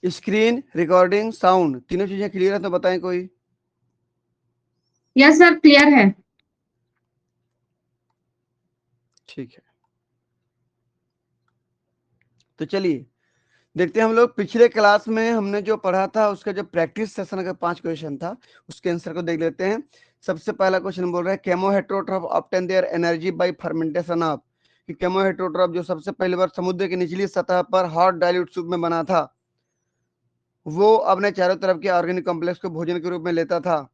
Screen, recording, sound, तीनों चीजें clear है तो बताएं कोई। यस सर, क्लियर है। ठीक है, तो चलिए देखते हैं हम लोग। पिछले क्लास में हमने जो पढ़ा था उसका जो प्रैक्टिस सेशन का 5 क्वेश्चन था उसके आंसर को देख लेते हैं। सबसे पहला क्वेश्चन बोल रहा है chemo heterotroph obtain their energy by fermentation of, कि केमो हेट्रोट्रॉफ जो सबसे पहली बार समुद्र की निचली सतह पर हॉट डाइल्यूट सूप में बना था, वो अपने चारों तरफ के ऑर्गेनिक कॉम्प्लेक्स को भोजन के रूप में लेता था।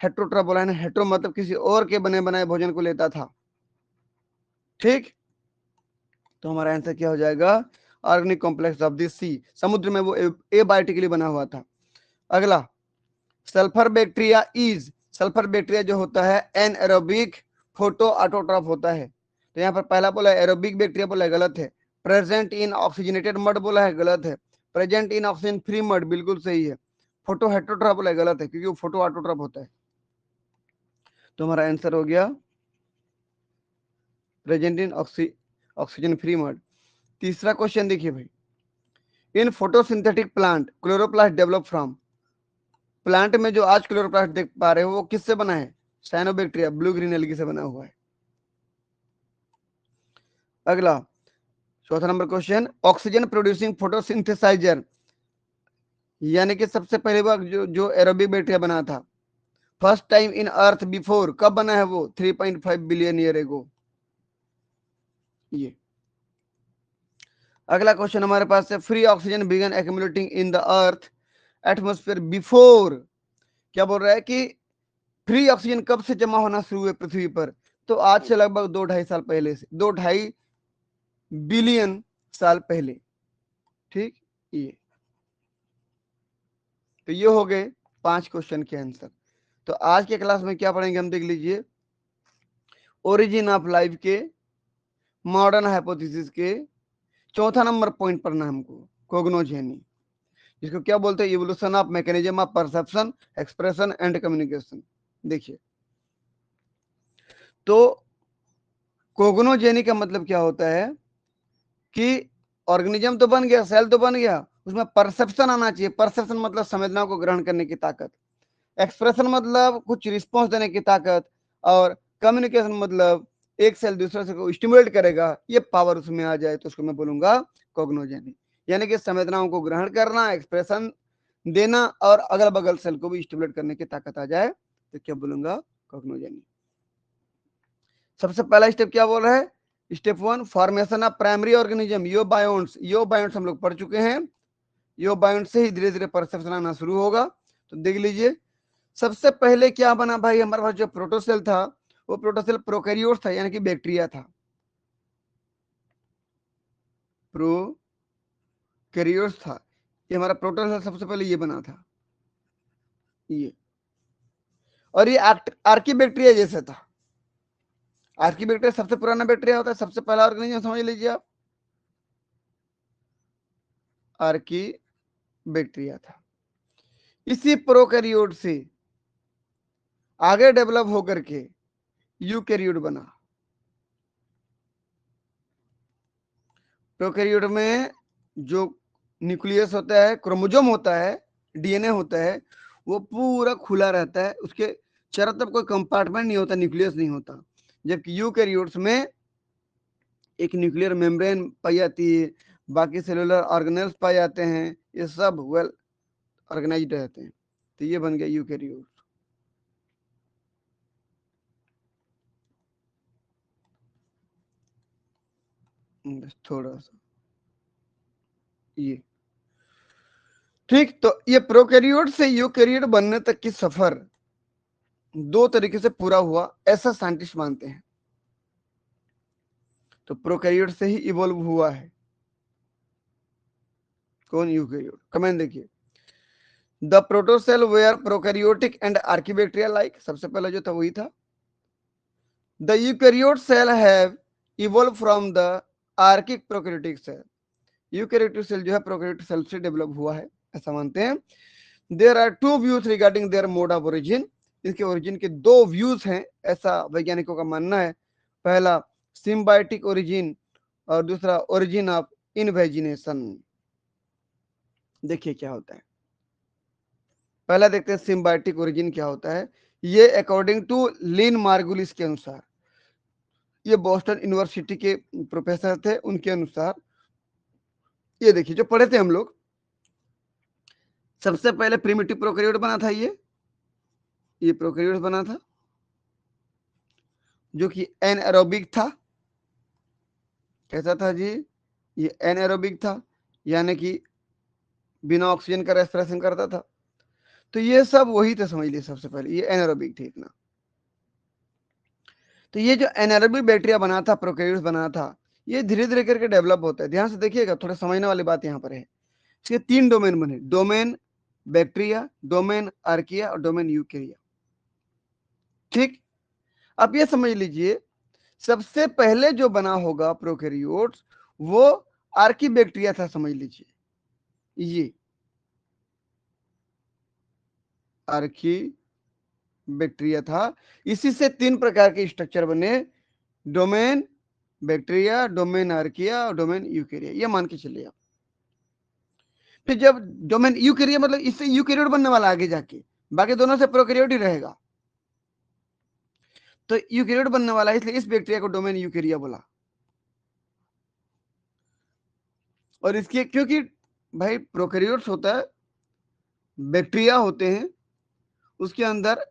हेट्रोट्रॉफ बोला है ना, हेट्रो मतलब किसी और के बने बनाए भोजन को लेता था। ठीक, तो हमारा आंसर क्या हो जाएगा, ऑर्गेनिक कॉम्प्लेक्स ऑफ द सी, समुद्र में वो एबायोटिकली बना हुआ था। अगला, sulphur bacteria is, sulphur bacteria जो होता है एनएरोबिक फोटो ऑटोट्रॉफ होता है। तो यहाँ पर पहला बोला एरोबिक बैक्टीरिया बोला है, गलत है। प्रेजेंट इन ऑक्सीजनेटेड मड बोला है, गलत है। Present in oxygen free mud बिल्कुल सही है। फोटो हेट्रोट्रॉफ बोला है, गलत है क्योंकि वो फोटो ऑटोट्रॉफ होता है। तो हमारा आंसर हो गया present in oxygen free mud. तीसरा क्वेश्चन देखिए भाई, इन photosynthetic plant chloroplast develop from, plant में जो आज क्लोरोप्लास्ट देख पा रहे हो वो किससे बना है, साइनोबैक्टीरिया ब्लू ग्रीन एल्गी से बना हुआ है। अगला, चौथा नंबर क्वेश्चन, ऑक्सीजन प्रोड्यूसिंग फोटोसिंथेसाइजर, यानी कि सबसे पहली बार जो एरोबिक बैक्टीरिया बना था, first time in earth before, कब बना है वो, 3.5 बिलियन ईयर एगो। ये अगला क्वेश्चन हमारे पास है, free oxygen began accumulating in the earth atmosphere before, क्या बोल रहा है कि फ्री ऑक्सीजन कब से जमा होना शुरू हुए पृथ्वी पर, तो आज से लगभग 2-2.5 साल पहले से, 2-2.5 बिलियन साल पहले। ठीक, ये तो ये हो गए 5 क्वेश्चन के आंसर। तो आज के क्लास में क्या पढ़ेंगे हम देख लीजिए, ओरिजिन ऑफ लाइफ के, मॉडर्न हाइपोथेसिस के, चौथा नंबर पॉइंट पढ़ना हमको कोग्नोजेनी, जिसको क्या बोलते हैं, evolution of mechanism of perception expression and communication. देखिए, तो कोग्नोजेनी का मतलब क्या होता है कि ऑर्गेनिज्म तो बन गया, सेल तो बन गया, उसमें परसेप्शन आना चाहिए। परसेप्शन मतलब संवेदनाओं को ग्रहण करने की ताकत, एक्सप्रेशन मतलब कुछ रिस्पॉन्स देने की ताकत, और कम्युनिकेशन मतलब एक सेल दूसरे से को स्टिमुलेट करेगा, ये पावर उसमें आ जाए तो उसको मैं बोलूंगा कोग्नोजेनी। यानी कि संवेदनाओं को ग्रहण करना, एक्सप्रेशन देना, और अगल बगल सेल को भी स्टिमुलेट करने की ताकत आ जाए तो क्या बोलूंगा, कोग्नोजेनी। सबसे पहला स्टेप क्या बोल रहा है, step 1 formation of primary organism, eobionts, eobionts हम लोग पढ़ चुके हैं। यो बायोन्स से ही धीरे धीरे परसेप्शन आना शुरू होगा। तो देख लीजिए, सबसे पहले क्या बना भाई, हमारे पास जो प्रोटोसेल था वो प्रोटोसेल प्रोकैरियोट्स था, यानी कि बैक्टीरिया था। प्रोकैरियोट्स था, ये हमारा प्रोटोसेल सबसे पहले ये बना था, ये। और ये आर्की बैक्टीरिया जैसे था। आर्की बैक्टीरिया सबसे पुराना बैक्टीरिया होता है, सबसे पहला ऑर्गेनिज्म समझ लीजिए आप, आर्की बैक्टीरिया था। इसी प्रोकैरियोट से आगे डेवलप होकर के यूकैरियोट बना। प्रोकैरियोट में जो न्यूक्लियस होता है, क्रोमोजोम होता है, डीएनए होता है, वो पूरा खुला रहता है, उसके चारों तरफ कोई कंपार्टमेंट नहीं होता, न्यूक्लियस नहीं होता। जबकि यूकैरियोट्स में एक न्यूक्लियर मेम्ब्रेन पाई जाती है, बाकी सेलुलर ऑर्गेनेल्स पाए जाते हैं, ये सब वेल ऑर्गेनाइज्ड रहते हैं। तो ये बन गया यूकैरियोट। थोड़ा सा ये, ठीक। तो ये प्रोकैरियोट से यूकैरियोट बनने तक की सफर 2 तरीके से पूरा हुआ, ऐसा साइंटिस्ट मानते हैं। तो प्रोकैरियोट से ही इवॉल्व हुआ है कौन, यूकैरियोट। कमेंट देखिए, the protocell where prokaryotic and archaebacteria like, सबसे पहले जो था वही था। The eukaryote cell have evolve from the archaic prokaryotic cell, eukaryotic cell जो है प्रोकैरियोटिक सेल से डेवलप हुआ है, ऐसा मानते हैं। There are 2 views regarding their mode of origin, इसके ओरिजिन के 2 व्यूज हैं, ऐसा वैज्ञानिकों का मानना है। पहला सिम्बायोटिक ओरिजिन और दूसरा ओरिजिन ऑफ इनवेजिनेशन। देखिए क्या होता है, पहला देखते हैं सिम्बायोटिक ओरिजिन क्या होता है। ये अकॉर्डिंग टू लिन मार्गुलिस के अनुसार, ये बोस्टन यूनिवर्सिटी के प्रोफेसर थे, उनके अनुसार ये देखिए जो पढ़े थे हम लोग, सबसे पहले प्रिमिटिव प्रोकैरियोट बना था, ये प्रोकैरियोट बना था जो कि एनएरोबिक था। कैसा था जी, ये एनएरोबिक था, यानी कि बिना ऑक्सीजन का रेस्पिरेशन करता था। तो ये सब वही थे, समझ लिए सबसे पहले ये एनएरोबिक थे इतना। तो ये जो एनएरोबिक बैक्टीरिया बना था, प्रोकैरियोट्स बना था, ये धीरे धीरे करके डेवलप होता है। ध्यान से देखिएगा, थोड़ा समझने वाली बात यहाँ पर है। इसके 3 डोमेन बने, डोमेन बैक्टीरिया, डोमेन आर्किया और डोमेन यूकेरिया। ठीक, अब ये समझ लीजिए सबसे पहले जो बना होगा प्रोकैरियोट्स वो आर्की बैक्टीरिया था, समझ लीजिए ये आर्की बैक्टीरिया था। इसी से 3 प्रकार के स्ट्रक्चर बने, डोमेन बैक्टीरिया, डोमेन आर्किया और डोमेन यूकेरिया, ये मान के चलिए आप। फिर जब डोमेन यूकेरिया मतलब इससे यूकेरियोट बनने वाला आगे जाके, बाकी दोनों से प्रोकैरियोट ही रहेगा। तो यूकेरियोट बनने वाला है, इसलिए इस बैक्टीरिया को डोमेन यूकेरिया बोला। और इसके क्योंकि भाई प्रोकैरियोट्स होता है, बैक्टीरिया होते हैं, उसके अंदर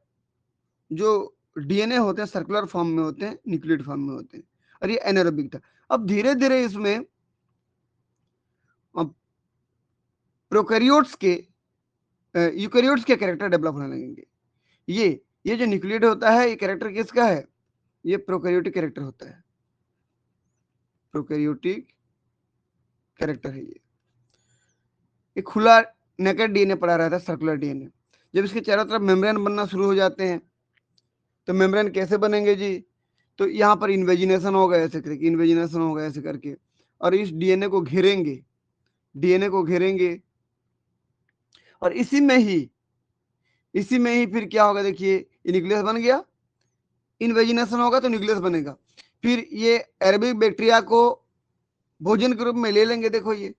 जो डीएनए होते हैं सर्कुलर फॉर्म में होते हैं, न्यूक्लियोइड फॉर्म में होते हैं, और ये एनारोबिक था। अब धीरे धीरे इसमें प्रोकैरियोट्स के यूकैरियोट्स के कैरेक्टर डेवलप होने लगेंगे। ये जो न्यूक्लियोइड होता है, ये कैरेक्टर किसका है, ये प्रोकैरियोटिक कैरेक्टर होता है, प्रोकैरियोटिक कैरेक्टर है ये खुला नेकेड डीएनए पड़ा रहता है, सर्कुलर डीएनए। जब इसके चारों तरफ मेम्ब्रेन बनना शुरू हो जाते हैं, तो मेम्ब्रेन कैसे बनेंगे जी, तो यहाँ पर इन्वेजिनेशन होगा ऐसे करके, इन्वेजिनेशन होगा ऐसे करके, और इस डीएनए को घेरेंगे, डीएनए को घेरेंगे, और इसी में ही फिर क्या होगा, देखिए ये न्यूक्लियस बन गया, इन्वेजिनेशन होगा तो न्यूक्लियस बनेगा। फिर ये एरेबिक बैक्टीरिया को भोजन के रूप में ले लेंगे, देखो ये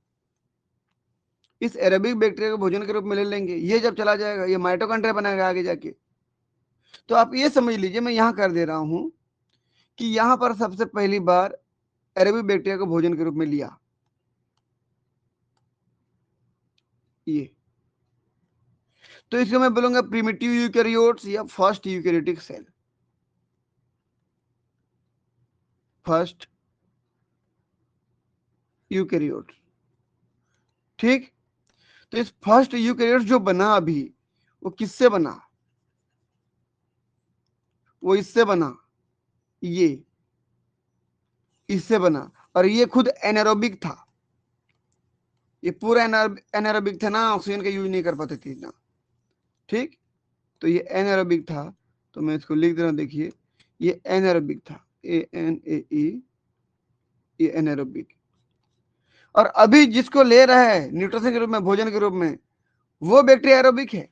इस एरेबिक बैक्टीरिया को भोजन के रूप में ले लेंगे, ये जब चला जाएगा ये माइटोकॉन्ड्रिया बनाएगा आगे जाके। तो आप ये समझ लीजिए, मैं यहां कर दे रहा हूं कि यहां पर सबसे पहली बार एरेबिक बैक्टीरिया को भोजन के रूप में लिया ये, तो इसको मैं बोलूंगा प्रिमिटिव यूकैरियोट्स या first eukaryotic cell, first eukaryote. ठीक, तो इस फर्स्ट यूकैरियोट जो बना अभी, वो किससे बना, वो इससे बना, ये इससे बना, और ये खुद एनारोबिक था, ये पूरा एनारोबिक था ना, ऑक्सीजन का यूज नहीं कर पाते थे ना। ठीक, तो ये एनारोबिक था, तो मैं इसको लिख दे रहा हूं, देखिए ये एनारोबिक था, ANAE, ये एनारोबिक। और अभी जिसको ले रहा है न्यूट्रिशन के रूप में, भोजन के रूप में, वो बैक्टीरिया एरोबिक है।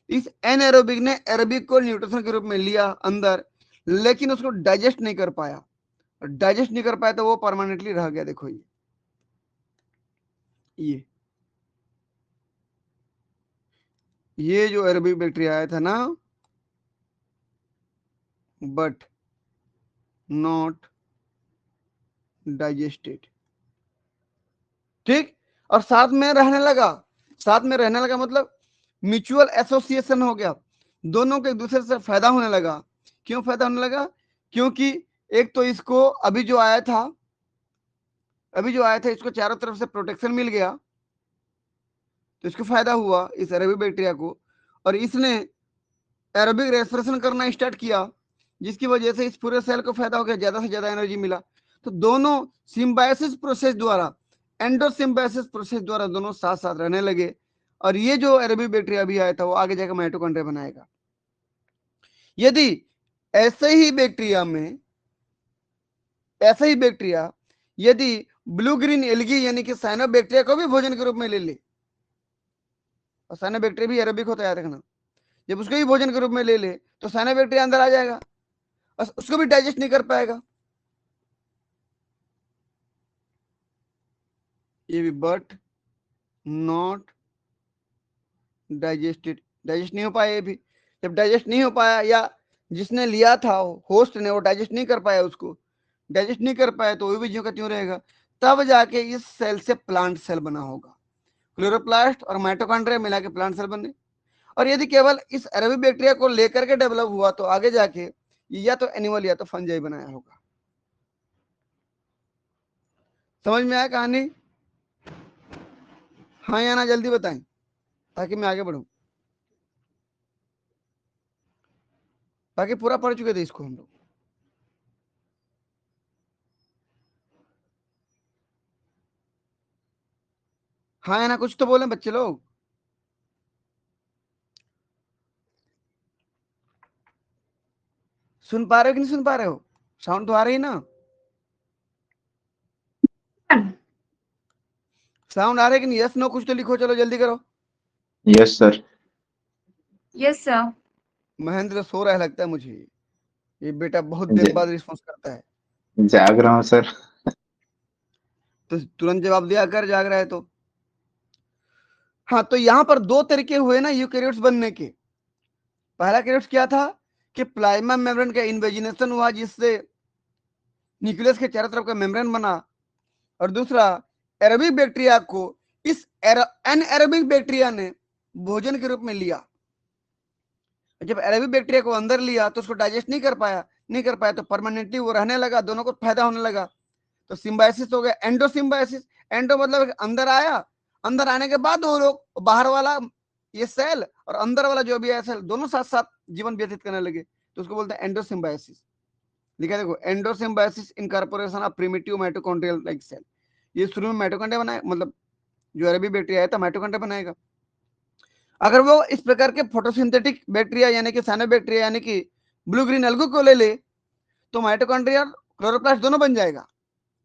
इस एनारोबिक ने एरोबिक को न्यूट्रिशन के रूप में लिया अंदर, लेकिन उसको डाइजेस्ट नहीं कर पाया, डाइजेस्ट नहीं कर पाया तो वो परमानेंटली रह गया। देखो ये जो एरोबिक बैक्टीरिया आया था ना, बट नॉट डाइजेस्टेड। ठीक, और साथ में रहने लगा, साथ में रहने लगा मतलब म्यूचुअल एसोसिएशन हो गया, दोनों को एक दूसरे से फायदा होने लगा। क्यों फायदा होने लगा, क्योंकि एक तो इसको अभी जो आया था इसको चारों तरफ से प्रोटेक्शन मिल गया, तो इसको फायदा हुआ इस एरोबिक बैक्टीरिया को, और इसने एरोबिक रेस्पिरेशन करना स्टार्ट किया, जिसकी वजह से इस पूरे सेल को फायदा हो गया, ज्यादा से ज्यादा एनर्जी मिला। तो दोनों सिम्बायोसिस प्रोसेस द्वारा, एंडोसिम्बायोसिस प्रोसेस द्वारा दोनों साथ साथ रहने लगे, और ये जो एरोबिक बैक्टीरिया भी आया था वो आगे जाकर माइटोकॉन्ड्रिया बनाएगा। यदि ऐसे ही बैक्टीरिया में, ऐसा ही बैक्टीरिया यदि ब्लू ग्रीन एल्गी यानी कि साइनोबैक्टीरिया को भी भोजन के रूप में ले ले, और साइनोबैक्टीरिया भी एरोबिक होता है देखना, जब उसको भी भोजन के रूप में ले ले तो साइनोबैक्टीरिया अंदर आ जाएगा, उसको भी डाइजेस्ट नहीं कर पाएगा ये भी, बट नॉट डाइजेस्ट नहीं हो पाया। ये भी जब डाइजेस्ट नहीं हो पाया या जिसने लिया था होस्ट ने वो डाइजेस्ट नहीं कर पाया, उसको डाइजेस्ट नहीं कर पाया, तो वो भी ज्यों का त्यों रहेगा। तब जाके इस सेल से प्लांट सेल बना होगा। क्लोरोप्लास्ट और माइटोकॉन्ड्रिया मिला के प्लांट सेल बने। और यदि केवल इस एरोबिक बैक्टीरिया को लेकर के डेवलप हुआ तो आगे जाके या तो एनिमल या तो फंजाई बनाया होगा। समझ में आया कहानी? हाँ या ना जल्दी बताएं ताकि मैं आगे बढ़ूं। बाकी पूरा पढ़ चुके थे इसको हम लोग। हाँ या ना कुछ तो बोले बच्चे लोग। सुन पा रहे हो कि नहीं सुन पा रहे हो? साउंड तो आ रही ना? साउंड आ रहा है कि नहीं? यस नो कुछ तो लिखो, चलो जल्दी करो। Yes sir. Yes sir. Mahendra सो रहा है लगता है मुझे, ये बेटा बहुत देर बाद रिस्पॉन्स करता है। जाग रहा हूँ सर। तो तुरंत जवाब दिया कर, जाग रहा है तो। हाँ, तो यहां पर दो तरीके हुए ना यूकेरियोट्स बनने के। पहला कैरियोट्स क्या था कि प्लाज्मा मेम्ब्रेन का इन्वेजिनेशन हुआ जिससे न्यूक्लियस के चारों तरफ का मेम्ब्रेन बना। और दूसरा एरोबिक बैक्टीरिया को इस एनएरोबिक बैक्टीरिया ने भोजन के रूप में लिया। जब एरोबिक बैक्टीरिया को अंदर लिया तो उसको डाइजेस्ट नहीं कर पाया तो परमानेंटली वो रहने लगा, दोनों को फायदा होने लगा। तो सिम्बायोसिस हो गया, एंडोसिम्बायोसिस। एंडो मतलब अंदर आया, अंदर आने के बाद वो लोग बाहर वाला ये सेल और अंदर वाला जो भी है सेल दोनों साथ साथ जीवन व्यतीत करने लगे, तो उसको बोलते हैं एंडोसिम्बायोसिस। लिखा देखो, endosymbiosis incorporation of primitive mitochondrial like cell. ये शुरू में माइटोकॉन्ड्रिया बनाए, मतलब जो अरेबी बैक्टीरिया है तो माइटोकॉन्ड्रिया बनाएगा। अगर वो इस प्रकार के फोटोसिंथेटिक बैक्टीरिया यानी कि साइनोबैक्टीरिया यानी कि ब्लू ग्रीन एल्गो को ले ले तो माइटोकॉन्ड्रिया क्लोरोप्लास्ट दोनों बन जाएगा।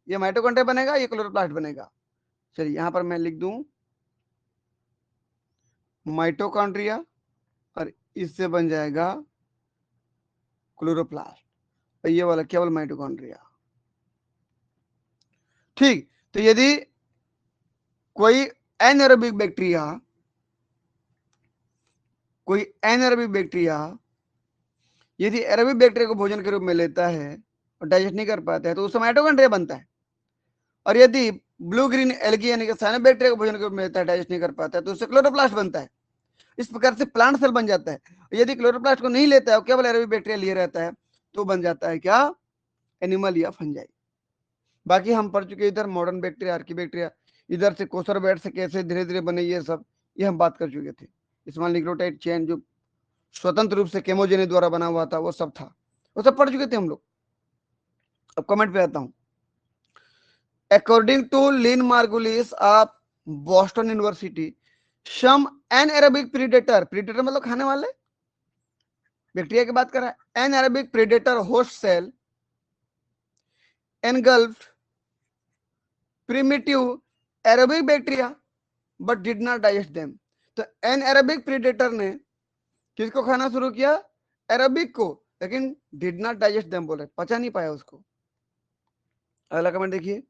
ये माइटोकॉन्ड्रिया बनेगा, ये क्लोरोप्लास्ट बनेगा। चलिए यहां पर मैं लिख दूं माइटोकॉन्ड्रिया और इससे बन जाएगा क्लोरोप्लास्ट, और ये वाला केवल माइटोकॉन्ड्रिया। ठीक, तो यदि कोई एनएरोबिक बैक्टीरिया यदि एरोबिक बैक्टीरिया को भोजन के रूप में लेता है और डाइजेस्ट नहीं कर पाता है तो उससे माइटोकॉन्ड्रिया बनता है। और यदि ब्लू ग्रीन एल्गी यानी कि साइनोबैक्टीरिया को भोजन के रूप में लेता है, डाइजेस्ट नहीं कर पाता है, तो उससे क्लोरोप्लास्ट बनता है। इस प्रकार से प्लांट सेल बन जाता है। यदि क्लोरोप्लास्ट को नहीं लेता है, केवल एरोबिक बैक्टीरिया लिए रहता है, तो बन जाता है क्या? एनिमल या फंजाई। बाकी हम पढ़ चुके इधर मॉडर्न बैक्टीरिया, आर्की बैक्टीरिया, इधर से कोसर बैट से कैसे धीरे धीरे बने ये सब, ये हम बात कर चुके थे। स्मॉल न्यूक्लियोटाइड चेन जो स्वतंत्र रूप से केमोजेनी द्वारा बना हुआ था वो सब था, वो सब पढ़ चुके थे हम लोग। अब कमेंट पे आता हूं। According to Lynn Margulis of Boston University, some anaerobic predator, predator मतलब खाने वाले बैक्टीरिया की बात कर रहा है, anaerobic predator host cell engulfed primitive aerobic bacteria but did not digest them। तो एनएरोबिक प्रीडेटर ने किसको खाना शुरू किया? एरोबिक को, लेकिन डिड नॉट डाइजेस्ट देम बोल रहे, पचा नहीं पाया उसको। अगला कमेंट देखिए,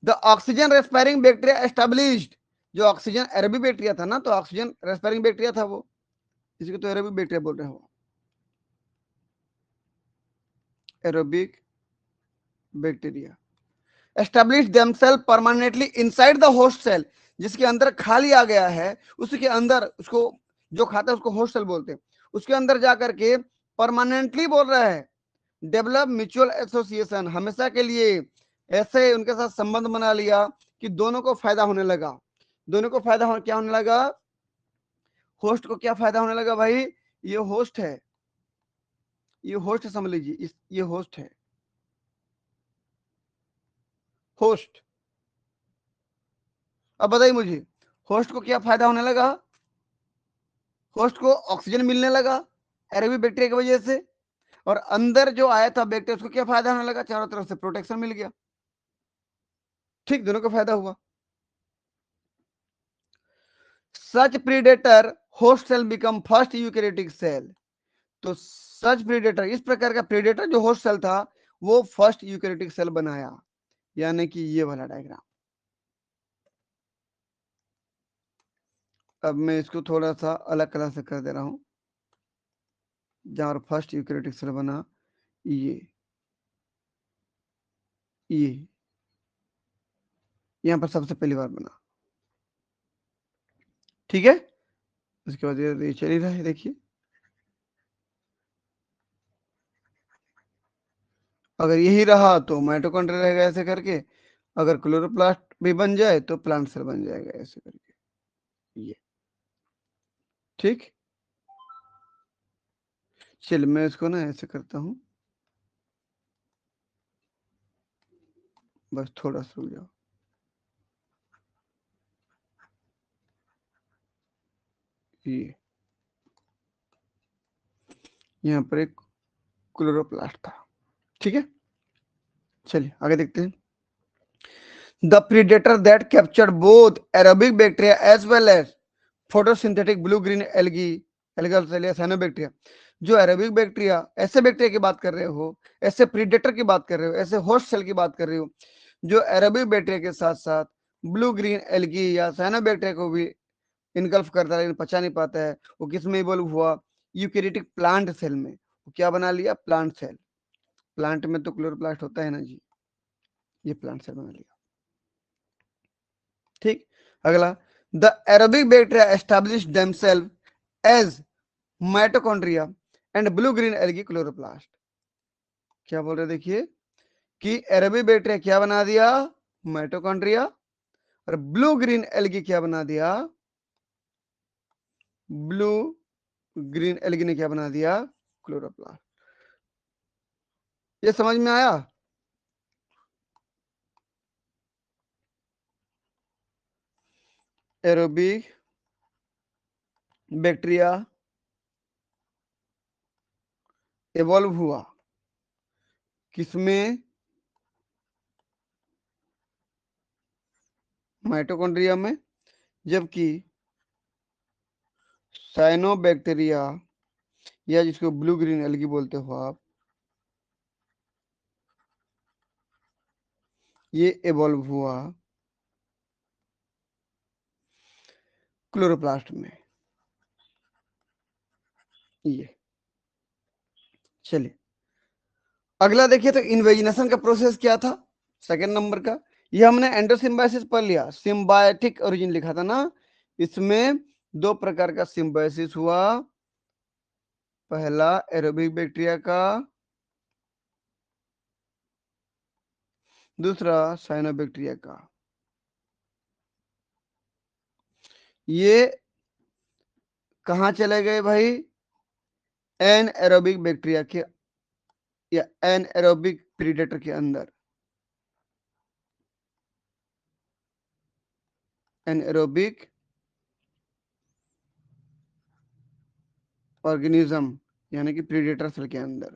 the oxygen respiring bacteria established, जो ऑक्सीजन एरोबिक बैक्टीरिया था ना, तो ऑक्सीजन रेस्पायरिंग बैक्टीरिया था वो, इसको तो एरोबिक बैक्टीरिया बोल रहे हो, aerobic bacteria establish themselves permanently inside the host cell, जिसके अंदर खा लिया गया है, उसके अंदर उसको जो खाता है उसको होस्ट सेल बोलते हैं, उसके अंदर जाकर के परमानेंटली बोल रहा है डेवलप म्यूचुअल एसोसिएशन, हमेशा के लिए ऐसे उनके साथ संबंध बना लिया कि दोनों को फायदा होने लगा। दोनों को फायदा क्या होने लगा? होस्ट को क्या फायदा होने लगा भाई? ये होस्ट है, ये होस्ट समझ लीजिए, ये होस्ट है, होस्ट। अब बताइए मुझे, होस्ट को क्या फायदा होने लगा? होस्ट को ऑक्सीजन मिलने लगा एरोबिक बैक्टीरिया की वजह से, और अंदर जो आया था बैक्टीरिया उसको क्या फायदा होने लगा? चारों तरफ से प्रोटेक्शन मिल गया। ठीक, दोनों को फायदा हुआ। Such predator host cell become first eukaryotic cell, तो सच प्रीडेटर, इस प्रकार का प्रीडेटर जो होस्ट सेल था वो फर्स्ट यूकैरियोटिक सेल बनाया, यानी कि ये वाला डायग्राम। अब मैं इसको थोड़ा सा अलग कलर से कर दे रहा हूं, जहां फर्स्ट यूकैरियोटिक सेल बना ये यहाँ पर सबसे पहली बार बना। ठीक है, उसके बाद ये चल ही रहा है, देखिए अगर यही रहा तो माइटोकॉन्ड्रिया रहेगा ऐसे करके, अगर क्लोरोप्लास्ट भी बन जाए तो प्लांट सेल बन जाएगा ऐसे करके ये। ठीक, चल मैं इसको ना ऐसे करता हूं, बस थोड़ा सा रुक जाओ। ये यहाँ पर एक क्लोरोप्लास्ट था। ठीक है, चलिए आगे देखते हैं। The predator that captured both aerobic bacteria as well as photosynthetic blue green algae algal cell या साइनोबैक्टीरिया। जो एरोबिक बैक्टीरिया, ऐसे बैक्टीरिया की बात कर रहे हो, ऐसे प्रीडेटर की बात कर रहे हो, ऐसे होस्ट सेल की बात कर रहे हो जो एरोबिक बैक्टीरिया के साथ साथ ब्लू ग्रीन एल्गी या साइनोबैक्टीरिया को भी इनगल्फ करता है लेकिन पचा नहीं पाता है, वो किस में इवॉल्व हुआ? यूकैरियोटिक प्लांट सेल में। वो क्या बना लिया? Plant cell. प्लांट में तो क्लोरोप्लास्ट होता है ना जी, ये प्लांट सेल बना लिया। ठीक, अगला, the aerobic bacteria establish themselves as mitochondria and blue green algae chloroplast. क्या बोल रहे देखिए कि एरोबिक बैक्टीरिया क्या बना दिया? माइटोकॉन्ड्रिया, और ब्लू ग्रीन एल्गी क्या बना दिया? ब्लू ग्रीन एल्गी ने क्या बना दिया? क्लोरोप्लास्ट। ये समझ में आया? एरोबिक बैक्टीरिया इवॉल्व हुआ किसमें? माइटोकॉन्ड्रिया में, जबकि साइनोबैक्टीरिया या जिसको ब्लू ग्रीन एल्गी बोलते हो आप, ये इवॉल्व हुआ क्लोरोप्लास्ट में। ये चलिए अगला देखिए, तो इन्वेजिनेशन का प्रोसेस क्या था सेकंड नंबर का? ये हमने एंडोसिम्बायोसिस पढ़ लिया, सिम्बायोटिक ओरिजिन लिखा था ना। इसमें दो प्रकार का सिम्बायोसिस हुआ, पहला एरोबिक बैक्टीरिया का, दूसरा साइनोबैक्टीरिया का। ये कहां चले गए भाई? एन एरोबिक बैक्टीरिया के या एन एरोबिक प्रीडेटर के अंदर। एन एरोबिक ऑर्गेनिज्म यानी कि प्रीडेटर सेल के अंदर।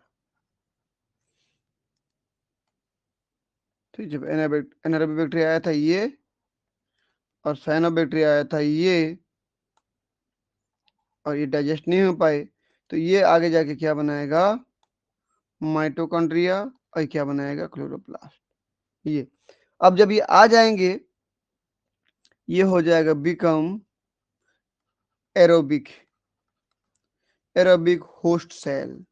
ठीक, जब एनारोबिक बैक्टीरिया आया था ये, और साइनोबैक्टीरिया आया था ये, और ये डाइजेस्ट नहीं हो पाए, तो ये आगे जाके क्या बनाएगा? माइटोकॉन्ड्रिया, और क्या बनाएगा? क्लोरोप्लास्ट। ये अब जब ये आ जाएंगे, ये हो जाएगा become aerobic, aerobic host cell.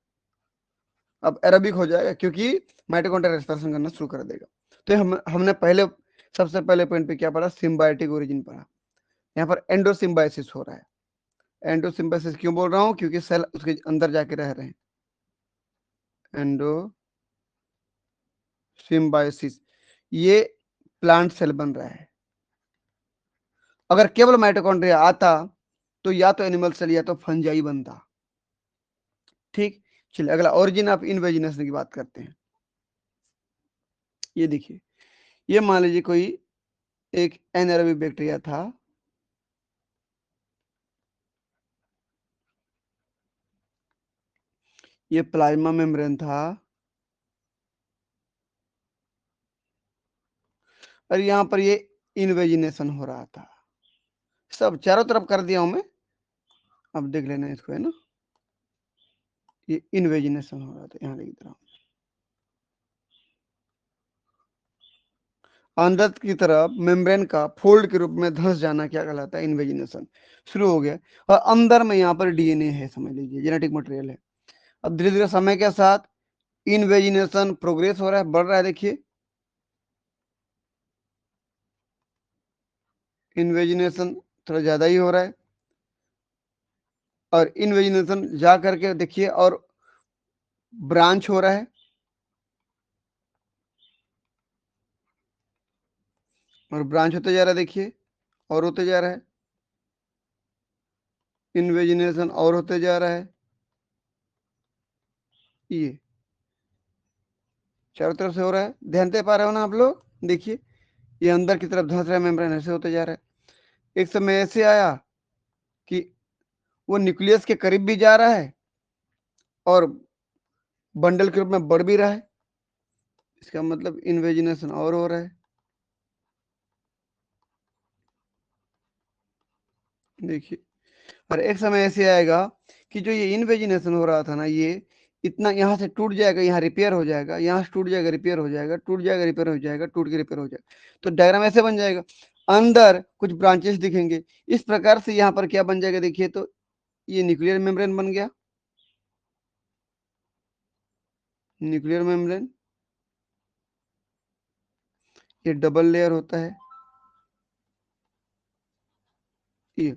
अब एरोबिक हो जाएगा क्योंकि माइटोकॉन्ड्रिया रेस्पिरेशन करना शुरू कर देगा। तो हमने पहले सबसे पहले पॉइंट पे क्या पढ़ा? सिम्बायोटिक ओरिजिन पढ़ा। यहाँ पर एंडोसिम्बायोसिस हो रहा है। एंडोसिम्बायोसिस क्यों बोल रहा हूँ? क्योंकि सेल उसके अंदर जाके रह रहे हैं। एंडोसिम्बायोसिस, ये प्लांट सेल बन रहा है। अगर केवल माइटोकॉन्ड्रिया आता तो या तो एनिमल सेल या तो फंजाई बनता। ठीक, चलिए अगला ओरिजिन ऑफ इन्वेजिनेशन की बात करते हैं। ये देखिए, ये मान लीजिए कोई एक एनारोबिक बैक्टीरिया था, ये प्लाज्मा मेम्ब्रेन था, और यहाँ पर ये इन्वेजिनेशन हो रहा था। सब चारों तरफ कर दिया हूं मैं, अब देख लेना इसको, है ना। ये इन्वेजिनेशन हो रहा था, यहाँ लिख दे रहा हूं। अंदर की तरफ मेम्ब्रेन का फोल्ड के रूप में धंस जाना क्या कहलाता है? इन्वेजिनेशन शुरू हो गया। और अंदर में यहाँ पर डीएनए है, समझ लीजिए जेनेटिक मटेरियल है। अब धीरे धीरे समय के साथ इन्वेजिनेशन प्रोग्रेस हो रहा है, बढ़ रहा है। देखिए इन्वेजिनेशन थोड़ा ज्यादा ही हो रहा है, और इन्वेजिनेशन जा करके देखिए और ब्रांच हो रहा है, और ब्रांच होते जा रहा है। देखिए और होते जा रहा है, इन्वेजिनेशन और होते जा रहा है। ये चारों तरफ से हो रहा है, ध्यान दे पा रहे हो ना आप लोग? देखिए ये अंदर की तरफ धंस रहा है, मेम्ब्रेन ऐसे होते जा रहा है। एक समय ऐसे आया कि वो न्यूक्लियस के करीब भी जा रहा है और बंडल के रूप में बढ़ भी रहा है। इसका मतलब इन्वेजिनेशन और हो रहा है। देखिए, और एक समय ऐसे आएगा कि जो ये इन्वेजिनेशन हो रहा था ना, ये इतना यहाँ से टूट जाएगा, यहाँ रिपेयर हो जाएगा, यहाँ से टूट जाएगा, रिपेयर हो जाएगा, टूट जाएगा, रिपेयर हो जाएगा, टूट के रिपेयर हो जाएगा। तो डायग्राम ऐसे बन जाएगा, अंदर कुछ ब्रांचेस दिखेंगे। इस प्रकार से यहाँ पर क्या बन जाएगा? देखिए तो ये न्यूक्लियर मेम्ब्रेन बन गया, न्यूक्लियर मेम्ब्रेन। ये डबल लेयर होता है ये,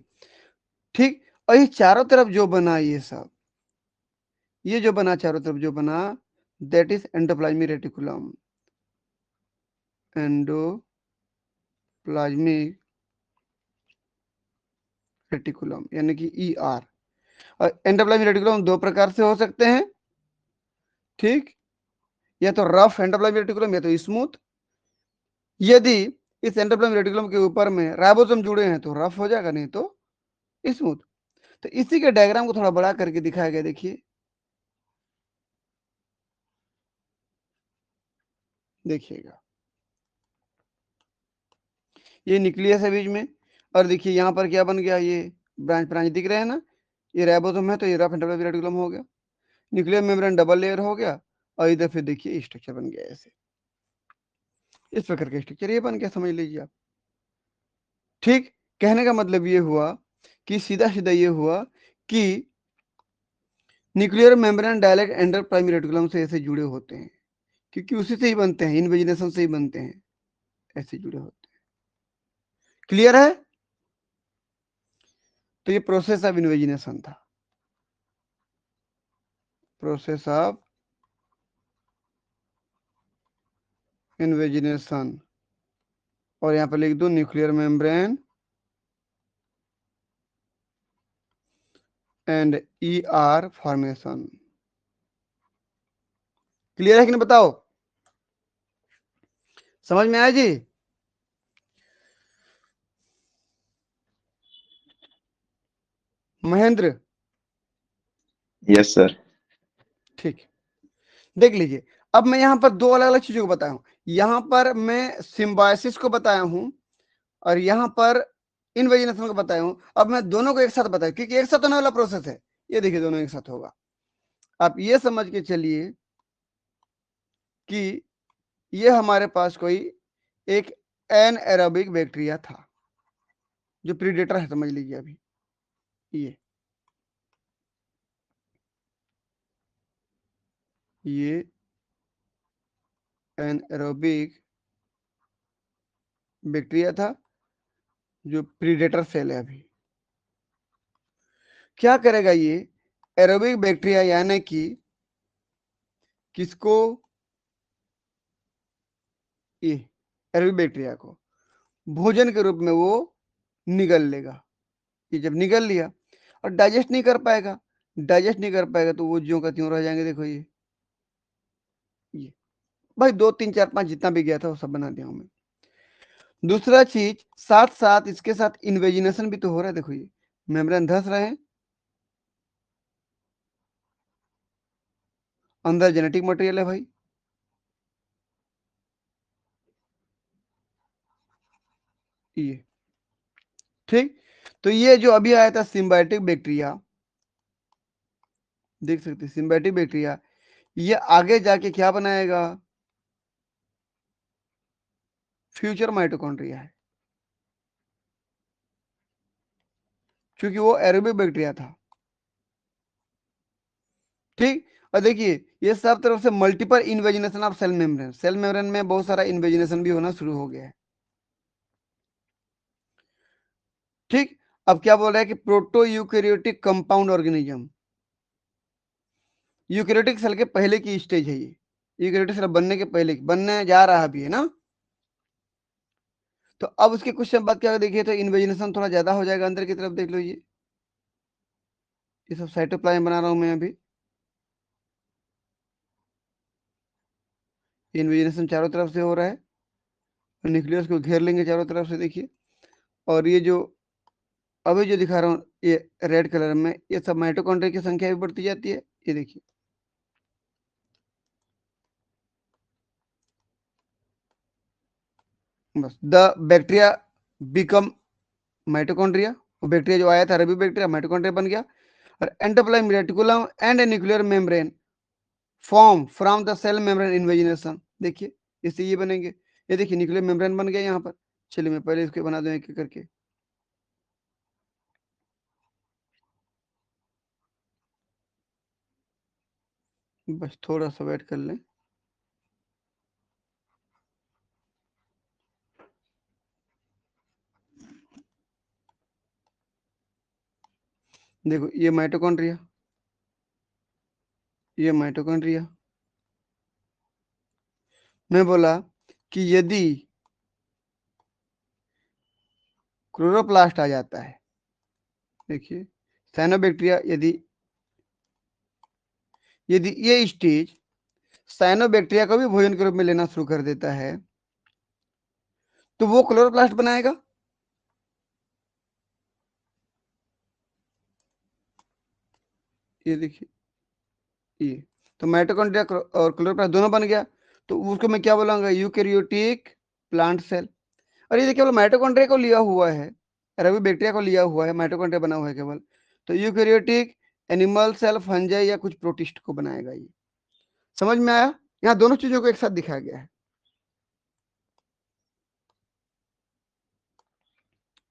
ठीक। और ये चारों तरफ जो बना, ये सब ये जो बना चारों तरफ जो बना, that is endoplasmic reticulum, endoplasmic reticulum यानी कि ER। और एंडोप्लाज्मिक रेटिकुलम दो प्रकार से हो सकते हैं, ठीक। या तो रफ एंडोप्लाज्मिक रेटिकुलम या तो स्मूथ। यदि इस एंडोप्लाज्मिक रेटिकुलम के ऊपर में राइबोसोम जुड़े हैं तो रफ हो जाएगा, नहीं तो स्मूथ। तो इसी के डायग्राम को थोड़ा बड़ा करके दिखाया गया। देखिए देखिएगा, ये न्यूक्लियस है बीच में, और देखिए यहाँ पर क्या बन गया, ये ब्रांच ब्रांच दिख रहे हैं ना, ये राइबोसोम है तो ये रफ एंडोप्लाज्मिक रेटिकुलम हो गया, न्यूक्लियर मेम्ब्रेन डबल लेयर हो गया, और इधर फिर देखिए स्ट्रक्चर बन गया ऐसे, इस प्रकार का स्ट्रक्चर ये बन गया, समझ लीजिए आप। ठीक, कहने का मतलब ये हुआ कि सीधा सीधा ये हुआ कि nuclear membrane direct endoplasmic reticulum से ऐसे जुड़े होते हैं, क्योंकि उसी से ही बनते हैं, इन्वेजिनेशन से ही बनते हैं, ऐसे जुड़े होते हैं। क्लियर है? तो ये प्रोसेस ऑफ इन्वेजिनेशन था, प्रोसेस ऑफ इन्वेजिनेशन। और यहां पर लिख दो nuclear membrane and ER formation. Clear है कि नहीं बताओ? समझ में आया जी? महेंद्र? Yes sir. ठीक, देख लीजिए। अब मैं यहाँ पर दो अलग अलग चीजों को बताया हूं, यहाँ पर मैं सिम्बायोसिस को बताया हूं और यहाँ पर इन्वेजिनेशन को बताया हूं। अब मैं दोनों को एक साथ बताया क्योंकि एक साथ होने वाला प्रोसेस है। ये देखिए दोनों एक साथ होगा। आप ये समझ के चलिए कि ये हमारे पास कोई एक एनएरोबिक बैक्टीरिया था जो प्रीडेटर है, समझ लीजिए। अभी ये एनएरोबिक बैक्टीरिया था जो प्रीडेटर सेल है। अभी क्या करेगा ये एरोबिक बैक्टीरिया, यानी कि किसको? ये एरोबिक बैक्टीरिया को भोजन के रूप में वो निगल लेगा। ये जब निगल लिया और डाइजेस्ट नहीं कर पाएगा, डाइजेस्ट नहीं कर पाएगा तो वो ज्यों का त्यों रह जाएंगे। देखो ये भाई 2 3 4 5 जितना भी गया था वो सब बना दिया हूं मैं। दूसरा चीज, साथ साथ इसके साथ इन्वेजिनेशन भी तो हो रहा है। देखो ये मेम्ब्रेन धस रहे हैं, अंदर जेनेटिक मटेरियल है भाई। ये ठीक। तो ये जो अभी आया था सिम्बायोटिक बैक्टीरिया, देख सकते हैं सिम्बायोटिक बैक्टीरिया, ये आगे जाके क्या बनाएगा? फ्यूचर माइटोकॉन्ड्रिया है, क्योंकि वो एरोबिक बैक्टीरिया था। ठीक, और देखिए ये सब तरफ से multiple invagination of cell membrane, cell membrane में बहुत सारा इन्वेजिनेशन भी होना शुरू हो गया है। ठीक, अब क्या बोल रहा है कि proto eukaryotic compound organism, eukaryotic cell के पहले की स्टेज है ये, यूकैरियोटिक सेल बनने के पहले, बनने जा रहा भी है ना। तो अब उसके कुछ समय बाद क्या देखिए तो इन्वेजिनेशन थोड़ा ज्यादा हो जाएगा अंदर की तरफ, देख लो ये सब साइटोप्लाज्म बना रहा हूं मैं अभी। इन्वेजिनेशन चारों तरफ से हो रहा है, न्यूक्लियस को घेर लेंगे चारों तरफ से, देखिए। और ये जो अभी जो दिखा रहा हूँ ये रेड कलर में, ये सब माइटोकॉन्ड्रिया की संख्या भी बढ़ती जाती है, ये देखिए। बस द बैक्टीरिया बिकम माइटोकॉन्ड्रिया, वो बैक्टीरिया जो आया था रबी बैक्टीरिया माइटोकॉन्ड्रिया बन गया, और endoplasm reticulum and a nuclear membrane form from the cell membrane invagination, देखिए इससे ये बनेंगे, ये देखिए न्यूक्लियर मेम्ब्रेन बन गया यहाँ पर। चलिए मैं पहले इसको बना दूं एक एक करके, बस थोड़ा सा वेट कर लें। देखो ये माइटोकॉन्ड्रिया, ये माइटोकॉन्ड्रिया। मैं बोला कि यदि क्लोरोप्लास्ट आ जाता है, देखिए साइनोबैक्टीरिया, यदि यदि ये स्टेज साइनोबैक्टीरिया को भी भोजन के रूप में लेना शुरू कर देता है, तो वो क्लोरोप्लास्ट बनाएगा। ये देखिए ये, तो माइटोकॉन्ड्रिया और क्लोरोप्लास्ट दोनों बन गया, तो उसको मैं क्या बोलूंगा, यूकैरियोटिक प्लांट सेल। और ये केवल माइटोकॉन्ड्रिया को लिया हुआ है, रवि बैक्टीरिया को लिया हुआ है, माइटोकॉन्ड्रिया बना हुआ है केवल, तो यूकैरियोटिक एनिमल सेल फंजाई या कुछ प्रोटिस्ट को बनाएगा ये। समझ में आया? यहाँ दोनों चीजों को एक साथ दिखाया गया है।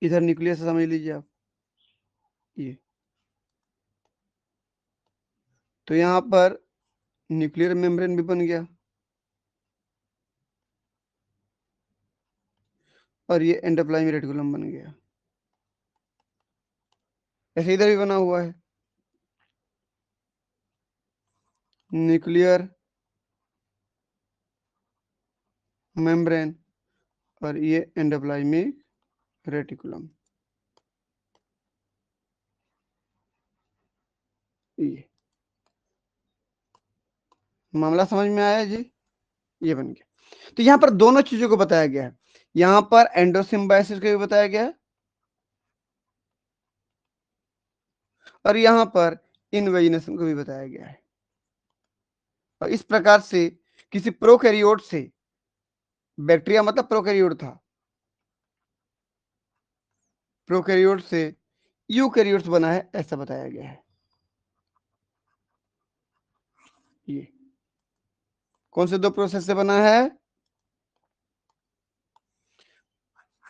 इधर न्यूक्लियस से समझ लीजिए आप, ये तो यहाँ पर न्यूक्लियर मेम्ब्रेन भी बन गया, और ये एंडोप्लाज्मिक रेटिकुलम बन गया, ऐसे इधर भी बना हुआ है न्यूक्लियर मेम्ब्रेन, और ये एंडोप्लाज्मिक रेटिकुलम। ये मामला समझ में आया जी? ये बन गया। तो यहाँ पर दोनों चीजों को बताया गया है, यहाँ पर एंडोसिम्बायोसिस को भी बताया गया है, और यहाँ पर इनवेजिनेशन को भी बताया गया है। और इस प्रकार से किसी प्रोकैरियोट से, बैक्टीरिया मतलब प्रोकैरियोट था, प्रोकैरियोट से यूकैरियोट्स बना है, ऐसा बताया गया है। ये कौन से दो प्रोसेस से बना है?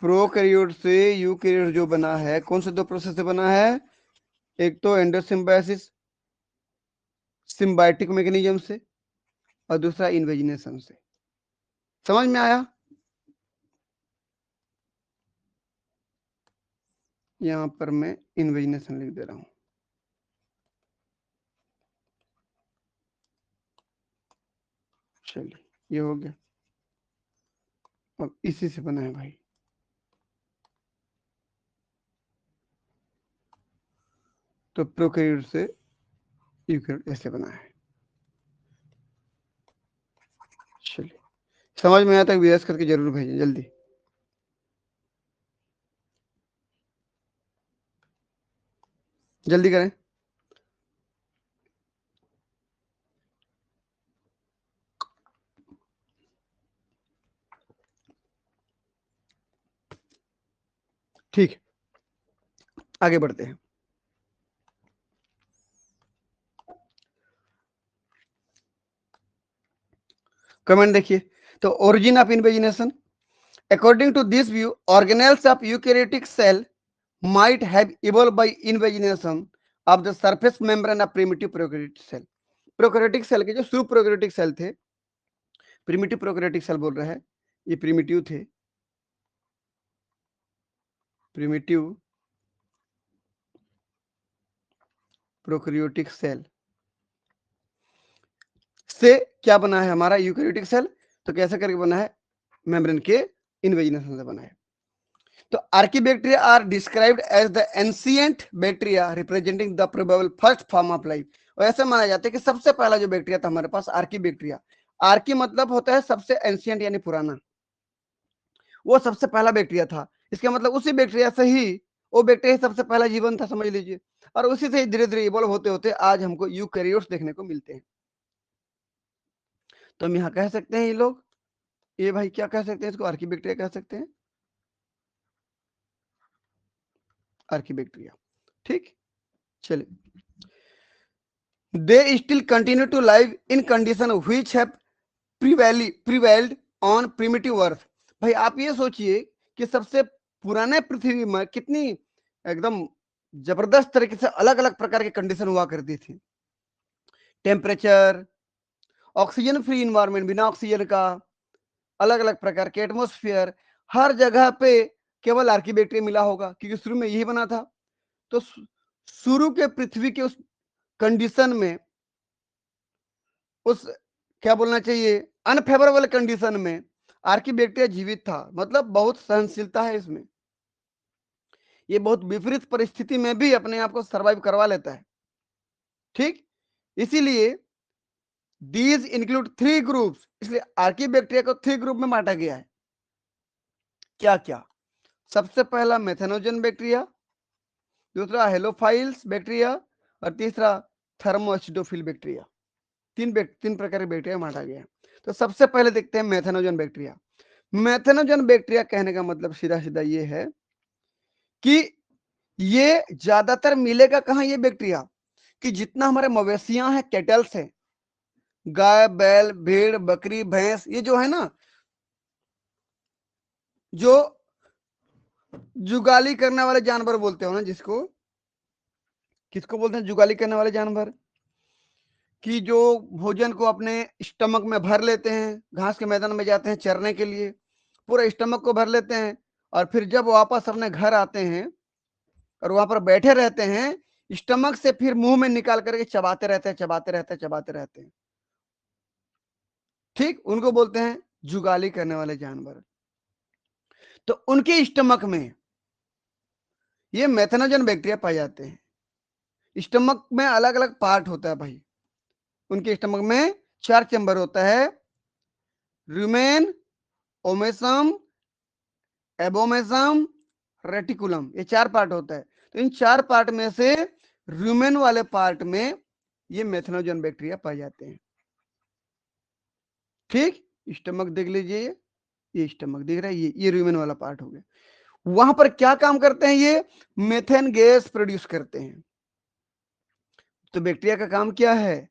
प्रोकैरियोट से यूकैरियोट जो बना है, कौन से दो प्रोसेस से बना है? एक तो एंडोसिम्बायोसिस सिम्बायोटिक मैकेनिज्म से, और दूसरा इन्वेजिनेशन से। समझ में आया? यहाँ पर मैं इन्वेजिनेशन लिख दे रहा हूं। चलिए ये हो गया, अब इसी से बना है भाई, तो प्रोकैरियोट से यूकैरियोट ऐसे बना है। चलिए समझ में आया तक विरास करके जरूर भेजें जल्दी। जल्दी करें। ठीक, आगे बढ़ते हैं। कमेंट देखिए, तो origin of invagination, According to this view, organelles of eukaryotic cell might have evolved by invagination of the surface membrane of primitive prokaryotic cell. Prokaryotic cell के जो शुरू प्रोकैरियोटिक सेल थे, प्रिमिटिव प्रोकैरियोटिक सेल बोल रहा है, ये primitive थे, primitive prokaryotic cell से क्या बना है हमारा यूकैरियोटिक सेल, तो कैसे करके बना है, मेम्ब्रेन के इन्वेजिनेशन से बना है। तो archaebacteria are described as the ancient bacteria representing the probable first form of life. और ऐसे माना जाता है कि सबसे पहला जो बैक्टीरिया था हमारे पास आर्कीबैक्टीरिया, आर्की मतलब होता है सबसे एंशिएंट यानी पुराना, वो सबसे पहला बैक्टीरिया था। इसका मतलब उसी बैक्टीरिया से ही, वो बैक्टीरिया सबसे पहला जीवन था, समझ लीजिए, और उसी से धीरे धीरे इवॉल्व होते होते आज हमको यूकैरियोट्स देखने को मिलते हैं। तो हम यहाँ कह सकते हैं ये लोग, ये भाई क्या कह सकते हैं, इसको आर्कीबैक्टीरिया कह सकते हैं, आर्कीबैक्टीरिया। ठीक, चलिए, they still continue to live in condition which have prevailed on primitive earth. भाई आप ये सोचिए कि सबसे पुराने पृथ्वी में कितनी एकदम जबरदस्त तरीके से अलग अलग प्रकार की कंडीशन हुआ करती थी, टेम्परेचर, ऑक्सीजन फ्री इन्वायरमेंट, बिना ऑक्सीजन का, अलग अलग प्रकार के एटमोस्फियर, हर जगह पे केवल आर्कीबैक्टीरिया मिला होगा क्योंकि शुरू में यही बना था। तो शुरू के पृथ्वी के उस कंडीशन में, उस क्या बोलना चाहिए, अनफेवरेबल कंडीशन में आर्कीबैक्टीरिया जीवित था, मतलब बहुत सहनशीलता है इसमें, ये बहुत विपरीत परिस्थिति में भी अपने आप को सर्वाइव करवा लेता है। ठीक, इसीलिए दीज इंक्लूड 3 ग्रुप्स, इसलिए आर्कीबैक्टीरिया को 3 ग्रुप में बांटा गया है। क्या क्या, सबसे पहला मेथेनोजन बैक्टीरिया, दूसरा हेलोफाइल्स बैक्टीरिया, और तीसरा थर्मोएसिडोफिल बैक्टीरिया। तीन प्रकार के बैक्टीरिया बांटा गया है। तो सबसे पहले देखते हैं मेथेनोजन बैक्टीरिया। मेथेनोजन बैक्टीरिया कहने का मतलब सीधा सीधा ये है कि ये ज्यादातर मिलेगा कहाँ, ये बैक्टीरिया, कि जितना हमारे मवेशियां हैं, कैटल्स हैं, गाय बैल भेड़ बकरी भैंस, ये जो है ना, जो जुगाली करने वाले जानवर बोलते हो ना, जिसको, किसको बोलते हैं जुगाली करने वाले जानवर, कि जो भोजन को अपने स्टमक में भर लेते हैं, घास के मैदान में जाते हैं चरने के लिए, पूरा स्टमक को भर लेते हैं, और फिर जब वापस अपने घर आते हैं और वहां पर बैठे रहते हैं, स्टमक से फिर मुंह में निकाल करके चबाते रहते हैं, चबाते रहते हैं, चबाते रहते हैं। ठीक, उनको बोलते हैं जुगाली करने वाले जानवर। तो उनके स्टमक में ये मेथेनोजन बैक्टीरिया पाए जाते हैं। स्टमक में अलग अलग पार्ट होता है भाई, उनके स्टमक में 4 चैम्बर होता है, रुमेन, ओमेसम, एबोमेसम, रेटिकुलम, ये 4 पार्ट होता है। तो इन 4 पार्ट में से रुमेन वाले पार्ट में ये मेथेनोजन बैक्टीरिया पाए जाते हैं। ठीक, स्टमक देख लीजिए, ये स्टमक दिख रहा है, ये रुमेन वाला पार्ट हो गया। वहां पर क्या काम करते हैं, ये मेथेन गैस प्रोड्यूस करते हैं। तो बैक्टीरिया का काम क्या है,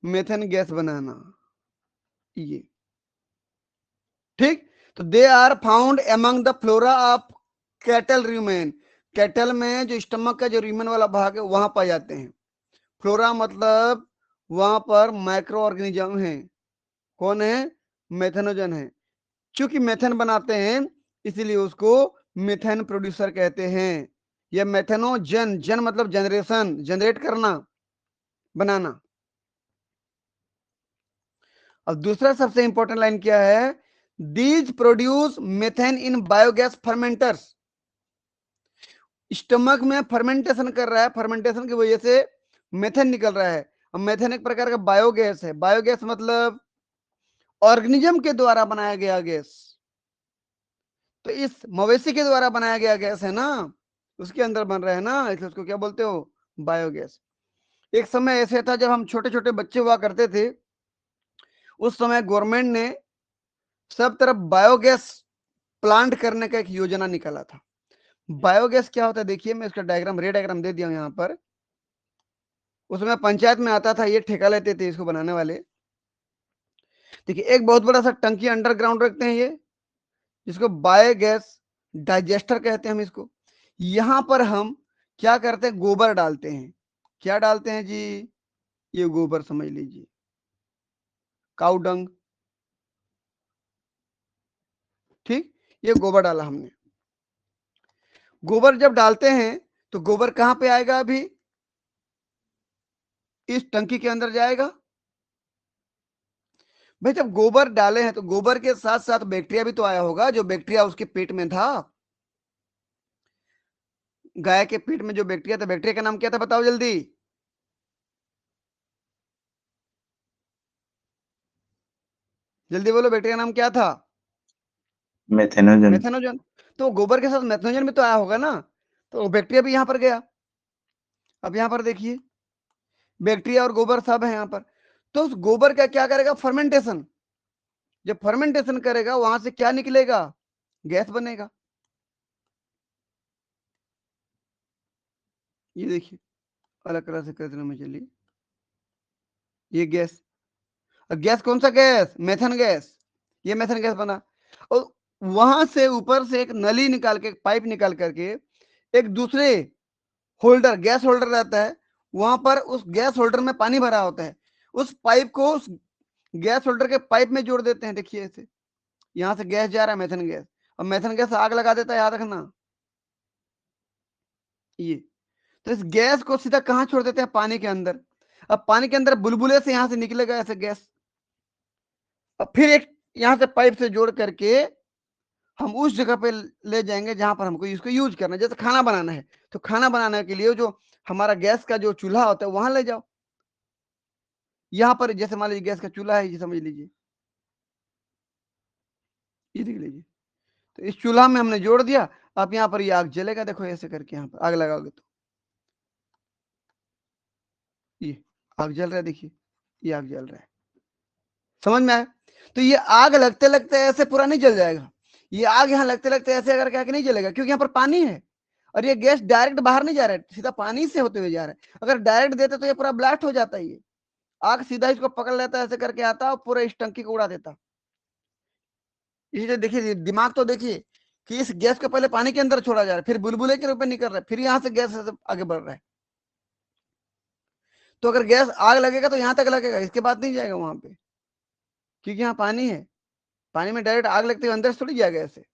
मेथेन गैस बनाना, ये। ठीक, तो they are found among the flora of cattle rumen, cattle में जो स्टमक का जो रूमेन वाला भाग है वहां पाए जाते हैं। फ्लोरा मतलब वहां पर माइक्रो ऑर्गेनिज्म है, कौन है, मेथेनोजन है। चूंकि मेथेन बनाते हैं इसीलिए उसको मिथेन प्रोड्यूसर कहते हैं, या मेथेनोजन, जन मतलब जनरेशन, जनरेट करना, बनाना। अब दूसरा सबसे इंपॉर्टेंट लाइन क्या है, these produce methane in biogas fermenters. Stomach में फर्मेंटेशन कर रहा है, फर्मेंटेशन की वजह से मेथेन निकल रहा है। अब मेथेन एक प्रकार का बायोगैस है, बायोगैस मतलब ऑर्गेनिज्म के द्वारा बनाया गया गैस। तो इस मवेशी के द्वारा बनाया गया गैस है ना, उसके अंदर बन रहा है ना, इसलिए उसको क्या बोलते हो, बायोगैस। एक समय ऐसे था जब हम छोटे छोटे बच्चे हुआ करते थे, उस समय गवर्नमेंट ने सब तरफ बायोगैस प्लांट करने का एक योजना निकाला था। बायोगैस क्या होता है देखिए, मैं इसका डायग्राम, रे डायग्राम दे दिया हूं यहाँ पर। उसमें पंचायत में आता था, ये ठेका लेते थे इसको बनाने वाले, देखिए एक बहुत बड़ा सा टंकी अंडरग्राउंड रखते हैं ये, जिसको बायोगैस डाइजेस्टर कहते हैं हम इसको। यहां पर हम क्या करते हैं, गोबर डालते हैं। क्या डालते हैं जी, ये गोबर समझ लीजिए, काऊ डंग, ठीक, ये गोबर डाला हमने। गोबर जब डालते हैं तो गोबर कहां पे आएगा, अभी इस टंकी के अंदर जाएगा। भाई जब गोबर डाले हैं तो गोबर के साथ साथ बैक्टीरिया भी तो आया होगा, जो बैक्टीरिया उसके पेट में था, गाय के पेट में जो बैक्टीरिया था, बैक्टीरिया का नाम क्या था बताओ जल्दी। जल्दी बोलो, बैक्टीरिया का नाम क्या था, मेथेनोजन। मेथेनोजन। तो गोबर के साथ मेथेनोजन भी तो आया होगा ना, तो बैक्टीरिया भी यहां पर गया। अब यहां पर देखिए बैक्टीरिया और गोबर सब है यहां पर। तो उस गोबर का क्या करेगा, फर्मेंटेशन। जब फर्मेंटेशन करेगा वहां से क्या निकलेगा, गैस बनेगा। ये देखिए अलग तरह से करने में, चलिए ये गैस, और गैस कौन सा गैस, मेथन गैस। ये मेथन गैस बना, और वहां से ऊपर से एक नली निकाल के, पाइप निकाल करके एक दूसरे होल्डर, गैस होल्डर रहता है, वहां पर उस गैस होल्डर में पानी भरा होता है, उस पाइप को उस गैस होल्डर के पाइप में जोड़ देते हैं। देखिए ऐसे यहां से गैस जा रहा है, मेथन गैस, और मेथन गैस आग लगा देता है, याद रखना ये। तो इस गैस को सीधा कहां छोड़ देते हैं, पानी के अंदर। अब पानी के अंदर बुलबुले से यहां से निकलेगा ऐसे गैस, और फिर एक यहां से पाइप से जोड़ करके हम उस जगह पे ले जाएंगे जहां पर हमको इसको यूज करना है। जैसे खाना बनाना है तो खाना बनाने के लिए जो हमारा गैस का जो चूल्हा होता है वहां ले जाओ। यहां पर जैसे मान लीजिए गैस का चूल्हा है, ये समझ लीजिए, ये देख लीजिए, तो इस चूल्हा में हमने जोड़ दिया। आप यहाँ पर ये आग जलेगा, देखो ऐसे करके यहाँ पर आग लगाओगे तो ये आग जल रहा है, देखिए ये आग जल रहा है, समझ में आया। तो ये आग लगते लगते ऐसे पूरा नहीं जल जाएगा, ये आग यहाँ लगते लगते ऐसे अगर क्या नहीं जलेगा, क्योंकि यहाँ पर पानी है और ये गैस डायरेक्ट बाहर नहीं जा रहा है, सीधा पानी से होते हुए जा रहा है। अगर डायरेक्ट देते तो ये पूरा ब्लास्ट हो जाता है, ये आग सीधा इसको पकड़ लेता है, ऐसे करके आता और पूरा इस टंकी को उड़ा देता। इसलिए देखिए दिमाग तो देखिए कि इस गैस को पहले पानी के अंदर छोड़ा जा रहा है, फिर बुलबुले के रूप में निकल रहा है, फिर यहाँ से गैस आगे बढ़ रहा है। तो अगर गैस आग लगेगा तो यहाँ तक लगेगा, इसके बाद नहीं जाएगा वहां पे, क्योंकि यहाँ पानी है। पानी में डायरेक्ट आग लगते हुए अंदर से थोड़ी जाएगा ऐसे,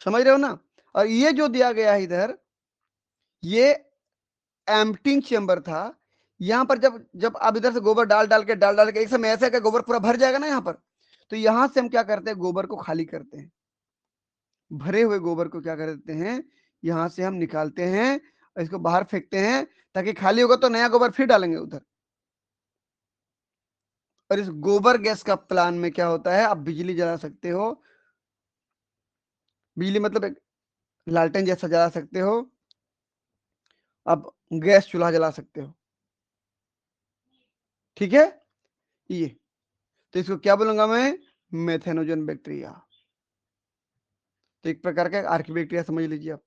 समझ रहे हो ना। और ये जो दिया गया है इधर, ये एम्प्टिंग चेंबर था। यहाँ पर जब जब आप इधर से गोबर डाल डाल के एक समय ऐसा गोबर पूरा भर जाएगा ना यहाँ पर, तो यहां से हम क्या करते हैं, गोबर को खाली करते हैं। भरे हुए गोबर को क्या कर देते हैं, यहां से हम निकालते हैं, इसको बाहर फेंकते हैं, ताकि खाली होगा तो नया गोबर फिर डालेंगे उधर। और इस गोबर गैस का प्लान में क्या होता है, आप बिजली जला सकते हो, बिजली मतलब एक लालटेन जैसा जला सकते हो, आप गैस चूल्हा जला सकते हो, ठीक है। ये तो इसको क्या बोलूंगा मैं, मेथेनोजन बैक्टीरिया। तो एक प्रकार का आर्की बैक्टीरिया समझ लीजिए आप।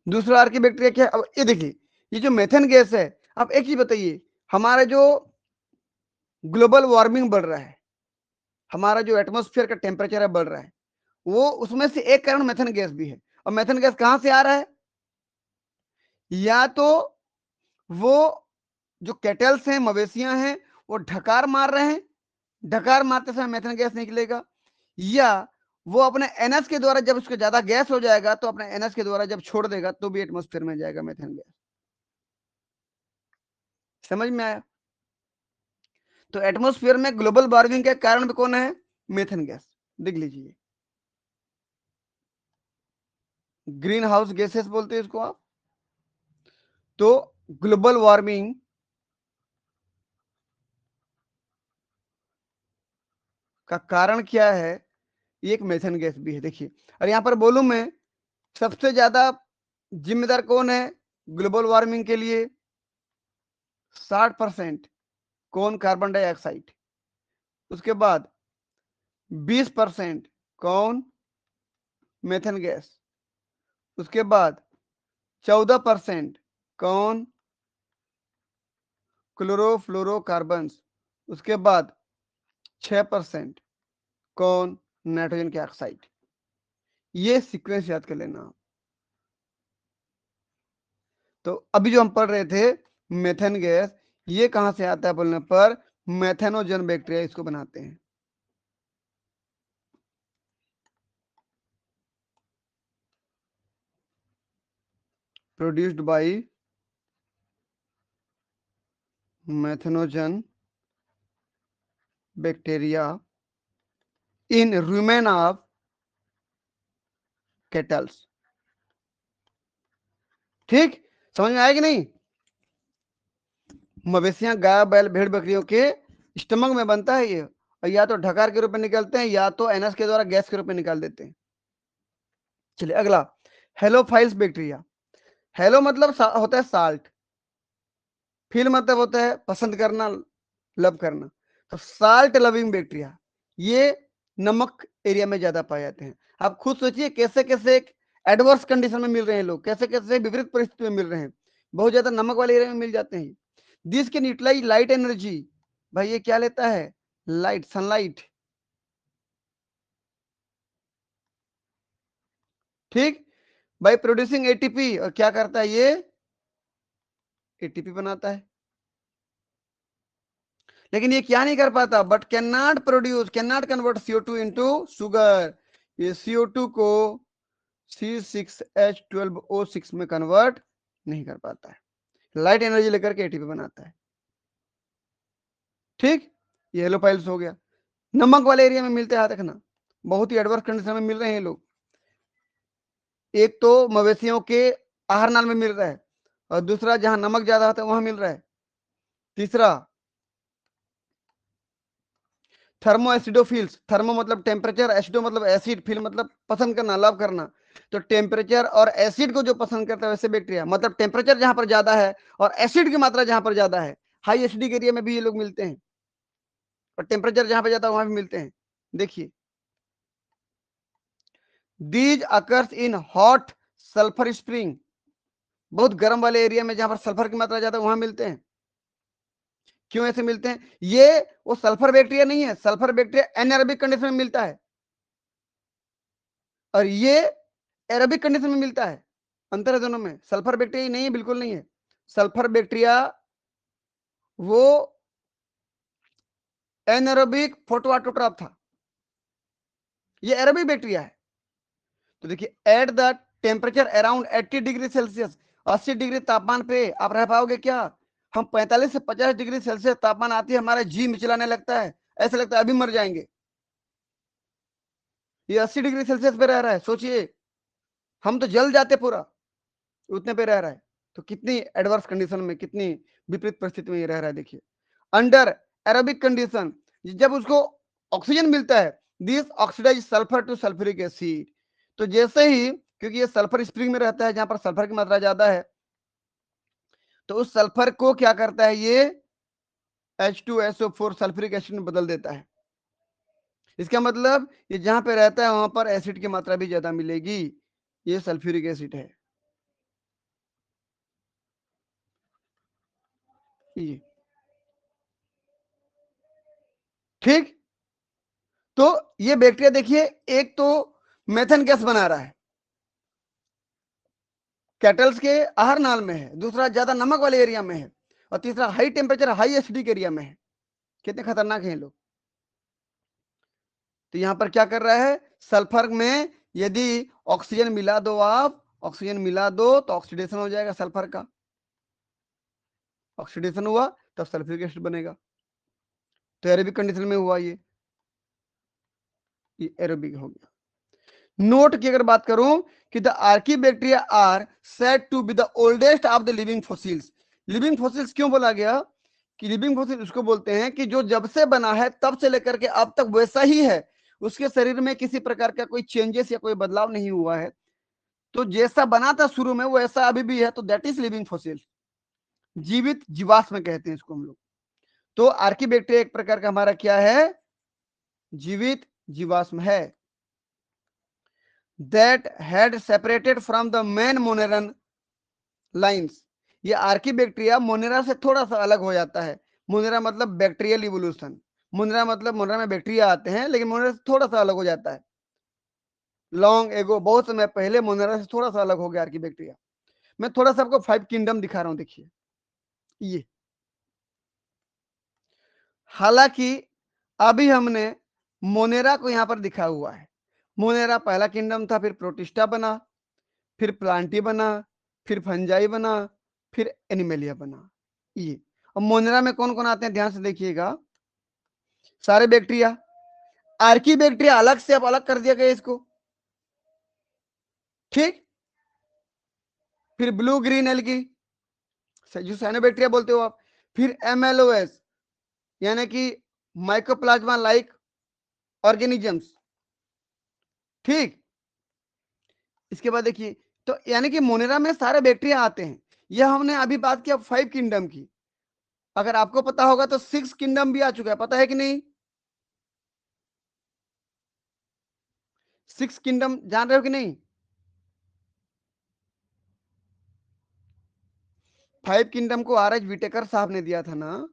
दूसरा आर्की बैक्टीरिया क्या है, अब ये देखिए, ये जो मेथेन गैस है, आप एक चीज बताइए, हमारा जो ग्लोबल वार्मिंग बढ़ रहा है, हमारा जो एटमॉस्फेयर का टेम्परेचर है बढ़ रहा है, वो उसमें से एक कारण मेथेन गैस भी है। और मेथेन गैस कहां से आ रहा है, या तो वो जो कैटल्स हैं, मवेशियां हैं, वो ढकार मार रहे हैं, ढकार मारते समय मेथेन गैस निकलेगा, या वो अपने एनएस के द्वारा जब उसको ज्यादा गैस हो जाएगा तो अपने एनएस के द्वारा जब छोड़ देगा तो भी एटमॉस्फेयर में जाएगा मेथेन गैस। समझ में आया। तो एटमॉस्फेयर में ग्लोबल वार्मिंग का कारण भी कौन है, मेथेन गैस। देख लीजिए, ग्रीन हाउस गैसेस बोलते हैं इसको आप। तो ग्लोबल वार्मिंग का कारण क्या है, एक मेथेन गैस भी है, देखिए। और यहां पर बोलूं मैं, सबसे ज्यादा जिम्मेदार कौन है ग्लोबल वार्मिंग के लिए, 60% कौन, कार्बन डाइऑक्साइड। उसके बाद 20% कौन, मेथेन गैस। उसके बाद 14% कौन, क्लोरोफ्लोरोकार्बन्स। उसके बाद 6%। कौन? नाइट्रोजन के ऑक्साइड। ये सीक्वेंस याद कर लेना। तो अभी जो हम पढ़ रहे थे मेथेन गैस, ये कहां से आता है बोलने पर मेथेनोजन बैक्टीरिया इसको बनाते हैं। Produced by methanogen bacteria in rumen of cattles. ठीक, समझ में आया कि नहीं? मवेशियां, गाय, बैल, भेड़, बकरियों के स्टमक में बनता है ये, और या तो ढकार के रूप में निकलते हैं या तो एनस के द्वारा गैस के रूप में निकाल देते हैं। चलिए अगला, हेलोफाइल्स बैक्टीरिया। हेलो मतलब होता है साल्ट, फिल मतलब होता है पसंद करना, लव करना। तो साल्ट लविंग बैक्टीरिया ये नमक एरिया में ज्यादा पाए जाते हैं। आप खुद सोचिए कैसे कैसे एडवर्स कंडीशन में मिल रहे हैं लोग, कैसे कैसे विपरीत परिस्थिति में मिल रहे हैं। बहुत ज्यादा नमक वाले एरिया में मिल जाते हैं। This can utilize light energy. भाई ये क्या लेता है? Light, sunlight. ठीक, बाय प्रोड्यूसिंग एटीपी। और क्या करता है ये? एटीपी बनाता है। लेकिन ये क्या नहीं कर पाता? But can not produce, can not convert CO2 into sugar. ये CO2 को C6H12O6 में कन्वर्ट नहीं कर पाता है। लाइट एनर्जी लेकर के एटीपी बनाता है। ठीक, ये हेलोफाइल्स हो गया। नमक वाले एरिया में मिलते हैं, देखना बहुत ही एडवर्स कंडीशन में मिल रहे हैं लोग। एक तो मवेशियों के आहार नाल में मिल रहा है, और दूसरा जहां नमक ज्यादा होता है वहां मिल रहा है। तीसरा थर्मो एसिडोफिल्स। थर्मो मतलब टेम्परेचर, एसिडो मतलब एसिड, फिल मतलब पसंद करना, लव करना। तो टेम्परेचर और एसिड को जो पसंद करता है वैसे बैक्टीरिया, मतलब टेम्परेचर जहां पर ज्यादा है और एसिड की मात्रा जहां पर ज्यादा है, हाई एसिडिक एरिया में भी ये लोग मिलते हैं, और टेम्परेचर जहां पर ज्यादा है वहां भी मिलते हैं। देखिए, these occurs in hot sulphur spring. बहुत गर्म वाले एरिया में जहां पर सल्फर की मात्रा ज्यादा है वहां मिलते हैं। क्यों ऐसे मिलते हैं? ये वो सल्फर बैक्टीरिया नहीं है, सल्फर बैक्टीरिया एनारोबिक कंडीशन में मिलता है, और ये एरोबिक कंडीशन में मिलता है। अंतर है दोनों में। सल्फर बैक्टीरिया नहीं है, बिल्कुल नहीं है। सल्फर बैक्टीरिया वो एनारोबिक फोटोऑटोट्रॉफ था, ये एरोबिक बैक्टीरिया है। तो देखिए, at the temperature around 80 degree Celsius, 80 degree तापमान पे आप रह पाओगे क्या? हम 45 से 50 डिग्री सेल्सियस तापमान आती है, हमारा जी मिचलाने लगता है, ऐसा लगता है अभी मर जाएंगे। ये 80 डिग्री सेल्सियस पे रह रहा है, सोचिए, हम तो जल जाते पूरा, उतने पे रह रहा है। तो कितनी एडवर्स कंडीशन में, कितनी विपरीत परिस्थिति में ये रह रहा है। देखिए, अंडर एरोबिक कंडीशन, जब उसको ऑक्सीजन मिलता है, this oxidize sulphur to sulphuric acid. तो जैसे ही, क्योंकि ये सल्फर स्प्रिंग में रहता है जहां पर सल्फर की मात्रा ज्यादा है, तो उस सल्फर को क्या करता है ये H2SO4 सल्फ्यूरिक एसिड में बदल देता है। इसका मतलब ये जहां पे रहता है वहां पर एसिड की मात्रा भी ज्यादा मिलेगी। ये सल्फ्यूरिक एसिड है। ये ठीक, तो ये बैक्टीरिया देखिए, एक तो मेथन गैस बना रहा है, कैटल्स के आहार नाल में है, दूसरा ज्यादा नमक वाले एरिया में है, और तीसरा high temperature high acidic area में है। कितने खतरनाक हैं लोग। तो यहां पर क्या कर रहा है? सल्फर में यदि ऑक्सीजन मिला दो, आप ऑक्सीजन मिला दो तो ऑक्सीडेशन हो जाएगा सल्फर का। ऑक्सीडेशन हुआ तब सल्फ्यूरिक एसिड बनेगा। तो एरोबिक कंडीशन में हुआ ये एरोबिक हो गया। नोट की अगर बात करूं कि the archaebacteria are said to be the oldest of the living fossils. Living fossils क्यों बोला गया? कि लिविंग फॉसिल उसको बोलते हैं कि जो जब से बना है तब से लेकर के अब तक वैसा ही है, उसके शरीर में किसी प्रकार का कोई चेंजेस या कोई बदलाव नहीं हुआ है। तो जैसा बना था शुरू में वैसा अभी भी है, तो दैट इज लिविंग फॉसिल। जीवित जीवाश्म कहते हैं इसको हम लोग। तो आर्कीबैक्टीरिया एक प्रकार का हमारा क्या है? जीवित जीवाश्म है। that had separated from the main moneran lines। ये आर्कीबैक्टीरिया मोनेरा से थोड़ा सा अलग हो जाता है। मोनेरा मतलब बैक्टीरियल इवोल्यूशन, मोनेरा मतलब मोनेरा में बैक्टीरिया आते हैं, लेकिन मोनेरा से थोड़ा सा अलग हो जाता है। लॉन्ग एगो, बहुत समय पहले मोनेरा से थोड़ा सा अलग हो गया आर्कीबैक्टीरिया। मैं थोड़ा सा आपको 5 किंगडम दिखा रहा हूं, देखिए ये। हालांकि अभी हमने मोनेरा को यहां पर दिखा हुआ है। मोनेरा पहला किंगडम था, फिर प्रोटिस्टा बना, फिर प्लांटी बना, फिर फंजाई बना, फिर एनिमेलिया बना। ये अब मोनेरा में कौन कौन आते हैं ध्यान से देखिएगा। सारे बैक्टीरिया, आर्कीबैक्टीरिया अलग से अब अलग कर दिया गया इसको, ठीक। फिर ब्लू ग्रीन एल्गी, जो साइनोबैक्टीरिया बोलते हो आप। फिर एमएलओएस यानी कि माइकोप्लाज्मा लाइक ऑर्गेनिजम्स, ठीक। इसके बाद देखिए, तो यानी कि मोनेरा में सारे बैक्टीरिया आते हैं। यह हमने अभी बात किया 5 किंगडम की। अगर आपको पता होगा तो 6 किंगडम भी आ चुका है, पता है कि नहीं? 6 किंगडम जान रहे हो कि नहीं? 5 किंगडम को आर एच विटेकर साहब ने दिया था ना,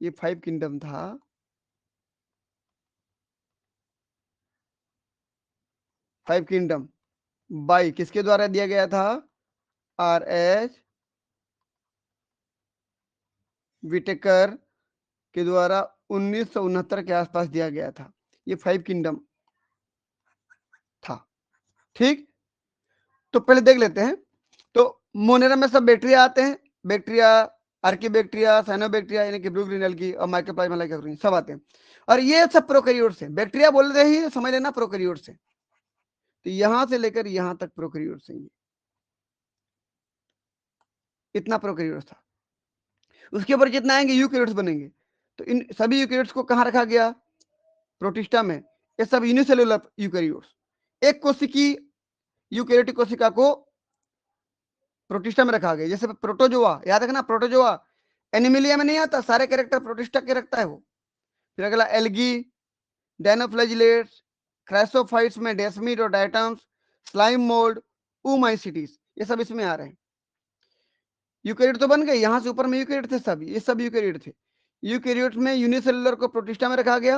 ये 5 किंगडम था। फाइव किंगडम बाई किसके द्वारा दिया गया था? आर एच विटेकर के द्वारा 1969 के आसपास दिया गया था। ये 5 किंगडम था, ठीक। तो पहले देख लेते हैं। तो मोनेरा में सब बैक्टीरिया आते हैं, बैक्टीरिया, आर्कीबैक्टीरिया, साइनोबैक्टीरिया यानी कि ब्लू ग्रीन एल्गी और माइकोप्लाज्मा लाइक ऑर्गेनिज्म सब आते हैं। और ये सब प्रोकैरियोट्स से, बैक्टीरिया बोल रहे ही समझ लेना प्रोकैरियोट्स से। तो यहां से लेकर यहां तक प्रोकैरियोट्स हैं, इतना प्रोकैरियोट्स था। उसके ऊपर जितना आएंगे यूकैरियोट्स बनेंगे। तो इन सभी यूकैरियोट्स को कहां रखा गया? प्रोटिस्टा में। ये सब यूनिसेलुलर यूकैरियोट्स। एक कोशिकी यूकैरियोटिक कोशिका को प्रोटिस्टा में रखा गया। जैसे प्रोटोजोआ, याद रखना प्रोटोजोआ एनिमिलिया में नहीं आता, सारे कैरेक्टर प्रोटिस्टा के रखता है वो। फिर अगला एल्गी, डायनोफ्लैजिलेट्स, क्राइसोफाइट्स में डेस्मिड और डायटम्स, स्लाइम मोल्ड, ऊमाइसिटीज, ये सब इसमें आ रहे हैं। यूकैरियोट तो बन गए, यहां से ऊपर में यूकैरियोट थे सब, ये सब यूकैरियोट थे। यूकैरियोट में यूनिसेलुलर को प्रोटिस्टा में रखा गया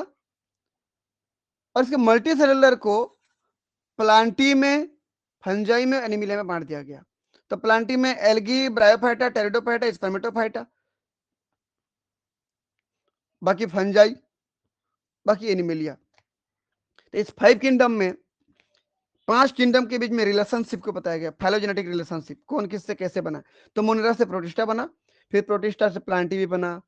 और इसके मल्टीसेलुलर को प्लांटी में, फंजाई में, एनिमिलिया में बांट दिया गया। तो प्लांटी में एल्गी, ब्रायोफाइटा, टेरिडोफाइटा, स्पर्मेटोफाइटा, बाकी फंजाई, बाकी एनिमिलिया। तो इस 5 किंगडम में 5 किंगडम के बीच में रिलेशनशिप को बताया गया, फाइलोजेनेटिक रिलेशनशिप, कौन किससे कैसे बना। तो मोनेरा से प्रोटिस्टा बना, फिर प्रोटिस्टा से प्लांटी भी बना,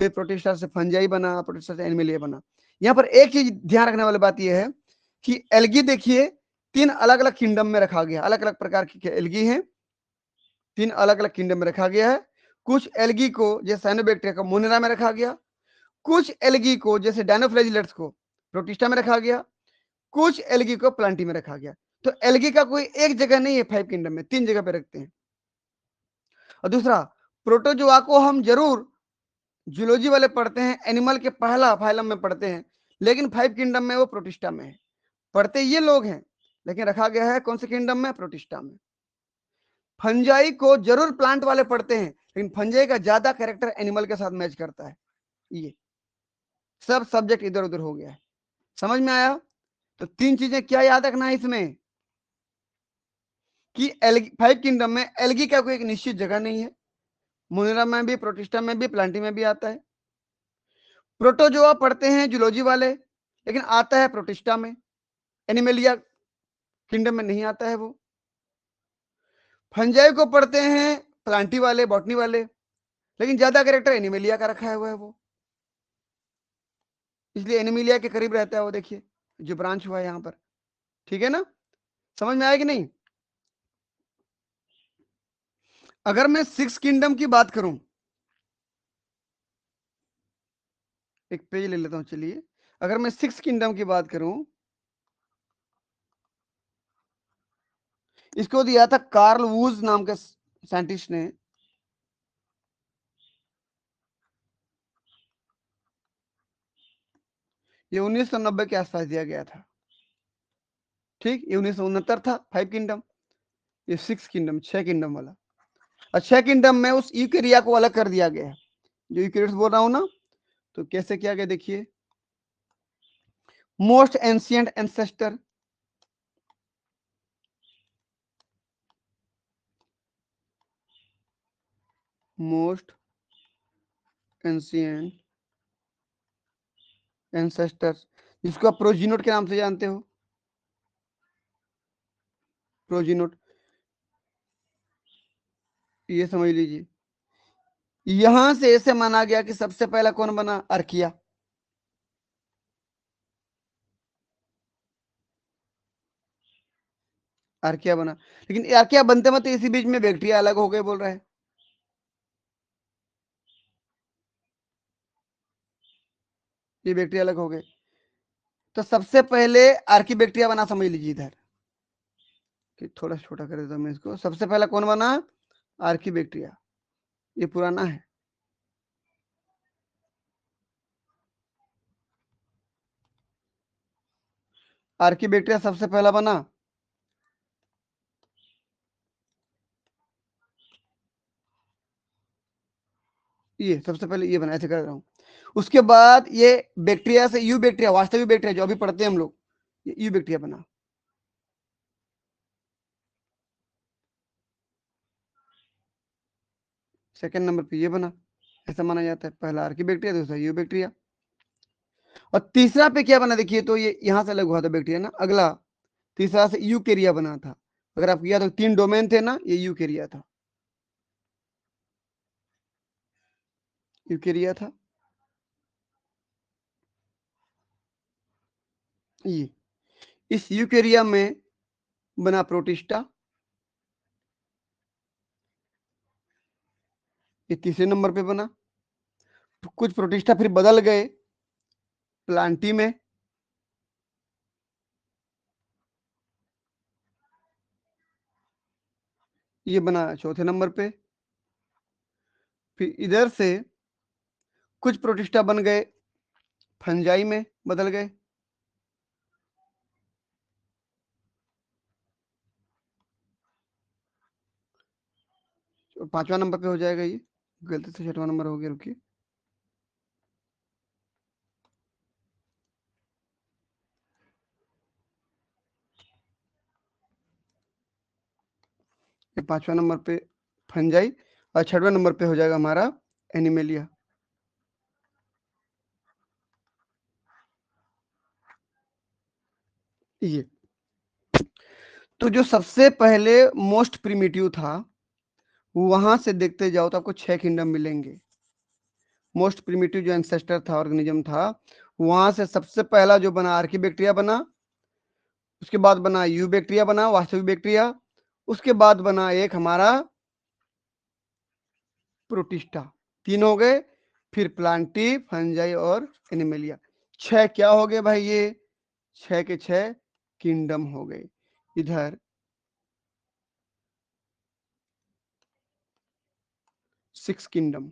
फिर प्रोटिस्टा से फंजाई बना, प्रोटिस्टा से एनिमिलिया बना। यहाँ पर एक चीज ध्यान रखने वाली बात यह है कि एल्गी देखिए 3 अलग अलग किंगडम में रखा गया, अलग अलग प्रकार की एल्गी हैं, 3 अलग अलग किंगडम में रखा गया है। कुछ एल्गी को जैसे साइनोबैक्टीरिया को मोनेरा में रखा गया, कुछ एल्गी को जैसे डायनोफ्लैजिलेट्स को प्रोटिस्टा में रखा गया, कुछ एल्गी को प्लांटी में रखा गया। तो एल्गी का कोई एक जगह नहीं है 5 किंगडम में, 3 जगह पे रखते हैं। और दूसरा, प्रोटोजोआ को हम जरूर जूलॉजी वाले पढ़ते हैं, एनिमल के पहला फाइलम में पढ़ते हैं, लेकिन 5 किंगडम में वो प्रोटिस्टा में है। पढ़ते ये लोग हैं, लेकिन रखा गया है कौन से किंगडम में? प्रोटिस्टा में। फंजाई को जरूर प्लांट वाले पढ़ते हैं, लेकिन फंजाई का ज्यादा कैरेक्टर एनिमल के साथ मैच करता है। ये सब सब्जेक्ट इधर उधर हो गया है, समझ में आया? तो 3 चीजें क्या याद रखना है इसमें कि 5 किंगडम में एल्गी का कोई एक निश्चित जगह नहीं है, मोनेरा में भी, प्रोटिस्टा में भी, प्लांटी में भी आता है। प्रोटोजोआ पढ़ते हैं जूलॉजी वाले, लेकिन आता है प्रोटिस्टा में, एनिमेलिया किंगडम में नहीं आता है वो। फंजाई को पढ़ते हैं प्लांटी वाले, बॉटनी वाले, लेकिन ज्यादा कैरेक्टर एनिमेलिया का रखा हुआ है वो, इसलिए एनिमेलिया के करीब रहता है वो। देखिए जो ब्रांच हुआ है यहाँ पर, ठीक है ना? समझ में आया कि नहीं? अगर मैं 6 किंगडम की बात करूं, एक पेज ले लेता हूं, चलिए। अगर मैं 6 किंगडम की बात करूं, इसको दिया था कार्ल वूज नाम के साइंटिस्ट ने। ये 1990 के आसपास दिया गया था, ठीक। ये 1969 था 5 किंगडम, ये 6 किंगडम, 6 किंगडम वाला। और 6 किंगडम में उस यूकेरिया को अलग कर दिया गया है, जो यूकेरियोट्स बोल रहा हूं ना। तो कैसे किया गया देखिए, most ancient ancestor, most ancient ancestor, जिसको आप प्रोजीनोट के नाम से जानते हो, प्रोजीनोट, ये समझ लीजिए। यहां से ऐसे माना गया कि सबसे पहला कौन बना, आर्किया। आर्किया बना, लेकिन आर्किया बनते मत इसी बीच में बैक्टीरिया अलग हो गए बोल रहा है, ये बैक्टीरिया अलग हो गए। तो सबसे पहले आर्की बैक्टीरिया बना, समझ लीजिए इधर कि थोड़ा छोटा कर देता हूं मैं इसको। सबसे पहला कौन बना, आर्की बैक्टीरिया, ये पुराना है। आर्की बैक्टीरिया सबसे पहला बना, ये सबसे पहले ये बना, ऐसे कर रहा हूं। उसके बाद ये बैक्टीरिया से यू बैक्टीरिया, वास्तविक बैक्टीरिया जो अभी पढ़ते हैं हम लोग, ये यू बैक्टीरिया बना। सेकंड नंबर पे ये बना, ऐसा माना जाता है, पहला आर्की बैक्टीरिया, दूसरा यू बैक्टीरिया। और तीसरा पे क्या बना, देखिए तो ये यहां से अलग हुआ था बैक्टीरिया ना। अगला तीसरा से यूकेरिया बना था। अगर आपको याद हो 3 डोमेन थे ना, ये यूकेरिया था, यूकेरिया था ये। इस यूकेरिया में बना प्रोटिस्टा, ये तीसरे नंबर पे बना। तो कुछ प्रोटिस्टा फिर बदल गए प्लांटी में, ये बना चौथे नंबर पे। फिर इधर से कुछ प्रोटिस्टा बन गए फंजाई में, बदल गए, पांचवा नंबर पे हो जाएगा ये, गलती से छठवां नंबर हो गया, रुकिए। ये पांचवा नंबर पे फंजाई, और छठवें नंबर पे हो जाएगा हमारा एनिमेलिया। ये तो जो सबसे पहले मोस्ट प्रिमिटिव था, वहां से देखते जाओ तो आपको 6 किंगडम मिलेंगे। मोस्ट प्रिमिटिव जो एंसेस्टर था, ऑर्गेनिज्म था, वहां से सबसे पहला जो बना आर्की बैक्टीरिया बना, उसके बाद बना यू बैक्टीरिया बना, वास्तविक बैक्टीरिया, उसके बाद बना एक हमारा प्रोटिस्टा, 3 हो गए। फिर प्लांटी, फंजाई और एनिमेलिया, 6 क्या हो गए भाई, ये 6 के 6 किंगडम हो गए। इधर 6 किंगडम,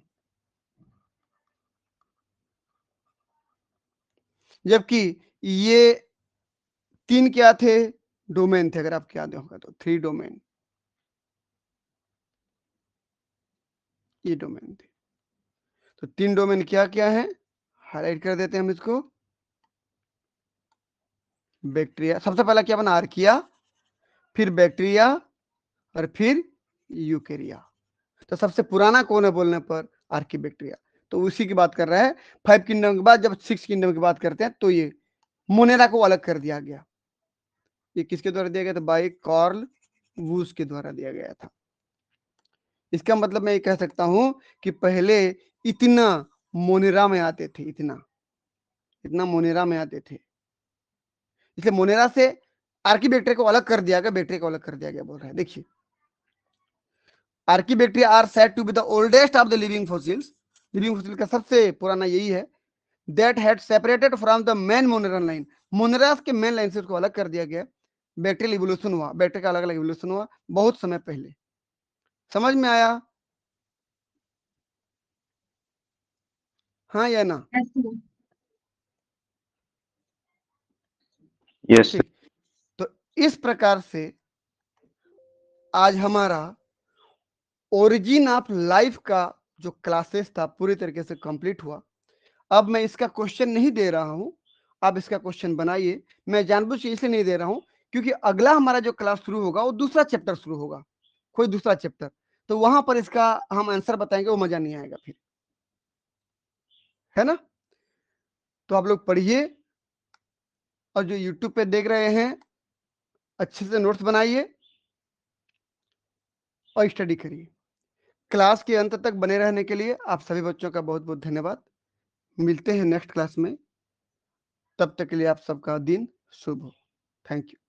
जबकि ये 3 क्या थे, डोमेन थे। अगर आपको याद होगा तो 3 डोमेन, ये डोमेन थे। तो 3 डोमेन क्या क्या है, हाईलाइट कर देते हैं हम इसको। बैक्टीरिया, सबसे पहला क्या बना, आर्किया, फिर बैक्टीरिया, और फिर यूकेरिया। तो सबसे पुराना कौन है बोलने पर, आर्की बैक्टीरिया, तो उसी की बात कर रहा है। 5 किंगडम के बाद जब 6 किंगडम की बात करते हैं, तो ये मोनेरा को अलग कर दिया गया। ये किसके द्वारा दिया गया था, बाय कार्ल वूस के द्वारा दिया गया था। इसका मतलब मैं ये कह सकता हूं कि पहले इतना मोनेरा में आते थे, इतना मोनेरा में आते थे, इसलिए मोनेरा से आर्की बैक्टीरिया को अलग कर दिया गया, बैक्टीरिया को अलग कर दिया गया बोल रहा है। देखिए, archaebacteria are said to be the oldest of the living fossils, living fossil का सबसे पुराना यही है, that had separated from the main moneran line, moneras के मेन लाइन से उसको अलग कर दिया गया। बैक्टीरियल इवोल्यूशन हुआ, बैक्टीरिया का अलग अलग इवोल्यूशन हुआ बहुत समय पहले। समझ में आया, हाँ या ना? Yes, sir. यस ठीक, तो इस प्रकार से आज हमारा ओरिजिन ऑफ लाइफ का जो क्लासेस था पूरी तरीके से कंप्लीट हुआ। अब मैं इसका क्वेश्चन नहीं दे रहा हूं, आप इसका क्वेश्चन बनाइए। मैं जानबूझ के इसलिए नहीं दे रहा हूं क्योंकि अगला हमारा जो क्लास शुरू होगा वो दूसरा चैप्टर शुरू होगा, कोई दूसरा चैप्टर, तो वहां पर इसका हम आंसर बताएंगे, वो मजा नहीं आएगा फिर, है ना। तो आप लोग पढ़िए और जो यूट्यूब पे देख रहे हैं अच्छे से नोट्स बनाइए और स्टडी करिए। क्लास के अंत तक बने रहने के लिए आप सभी बच्चों का बहुत बहुत धन्यवाद। मिलते हैं नेक्स्ट क्लास में, तब तक के लिए आप सबका दिन शुभ हो। Thank you.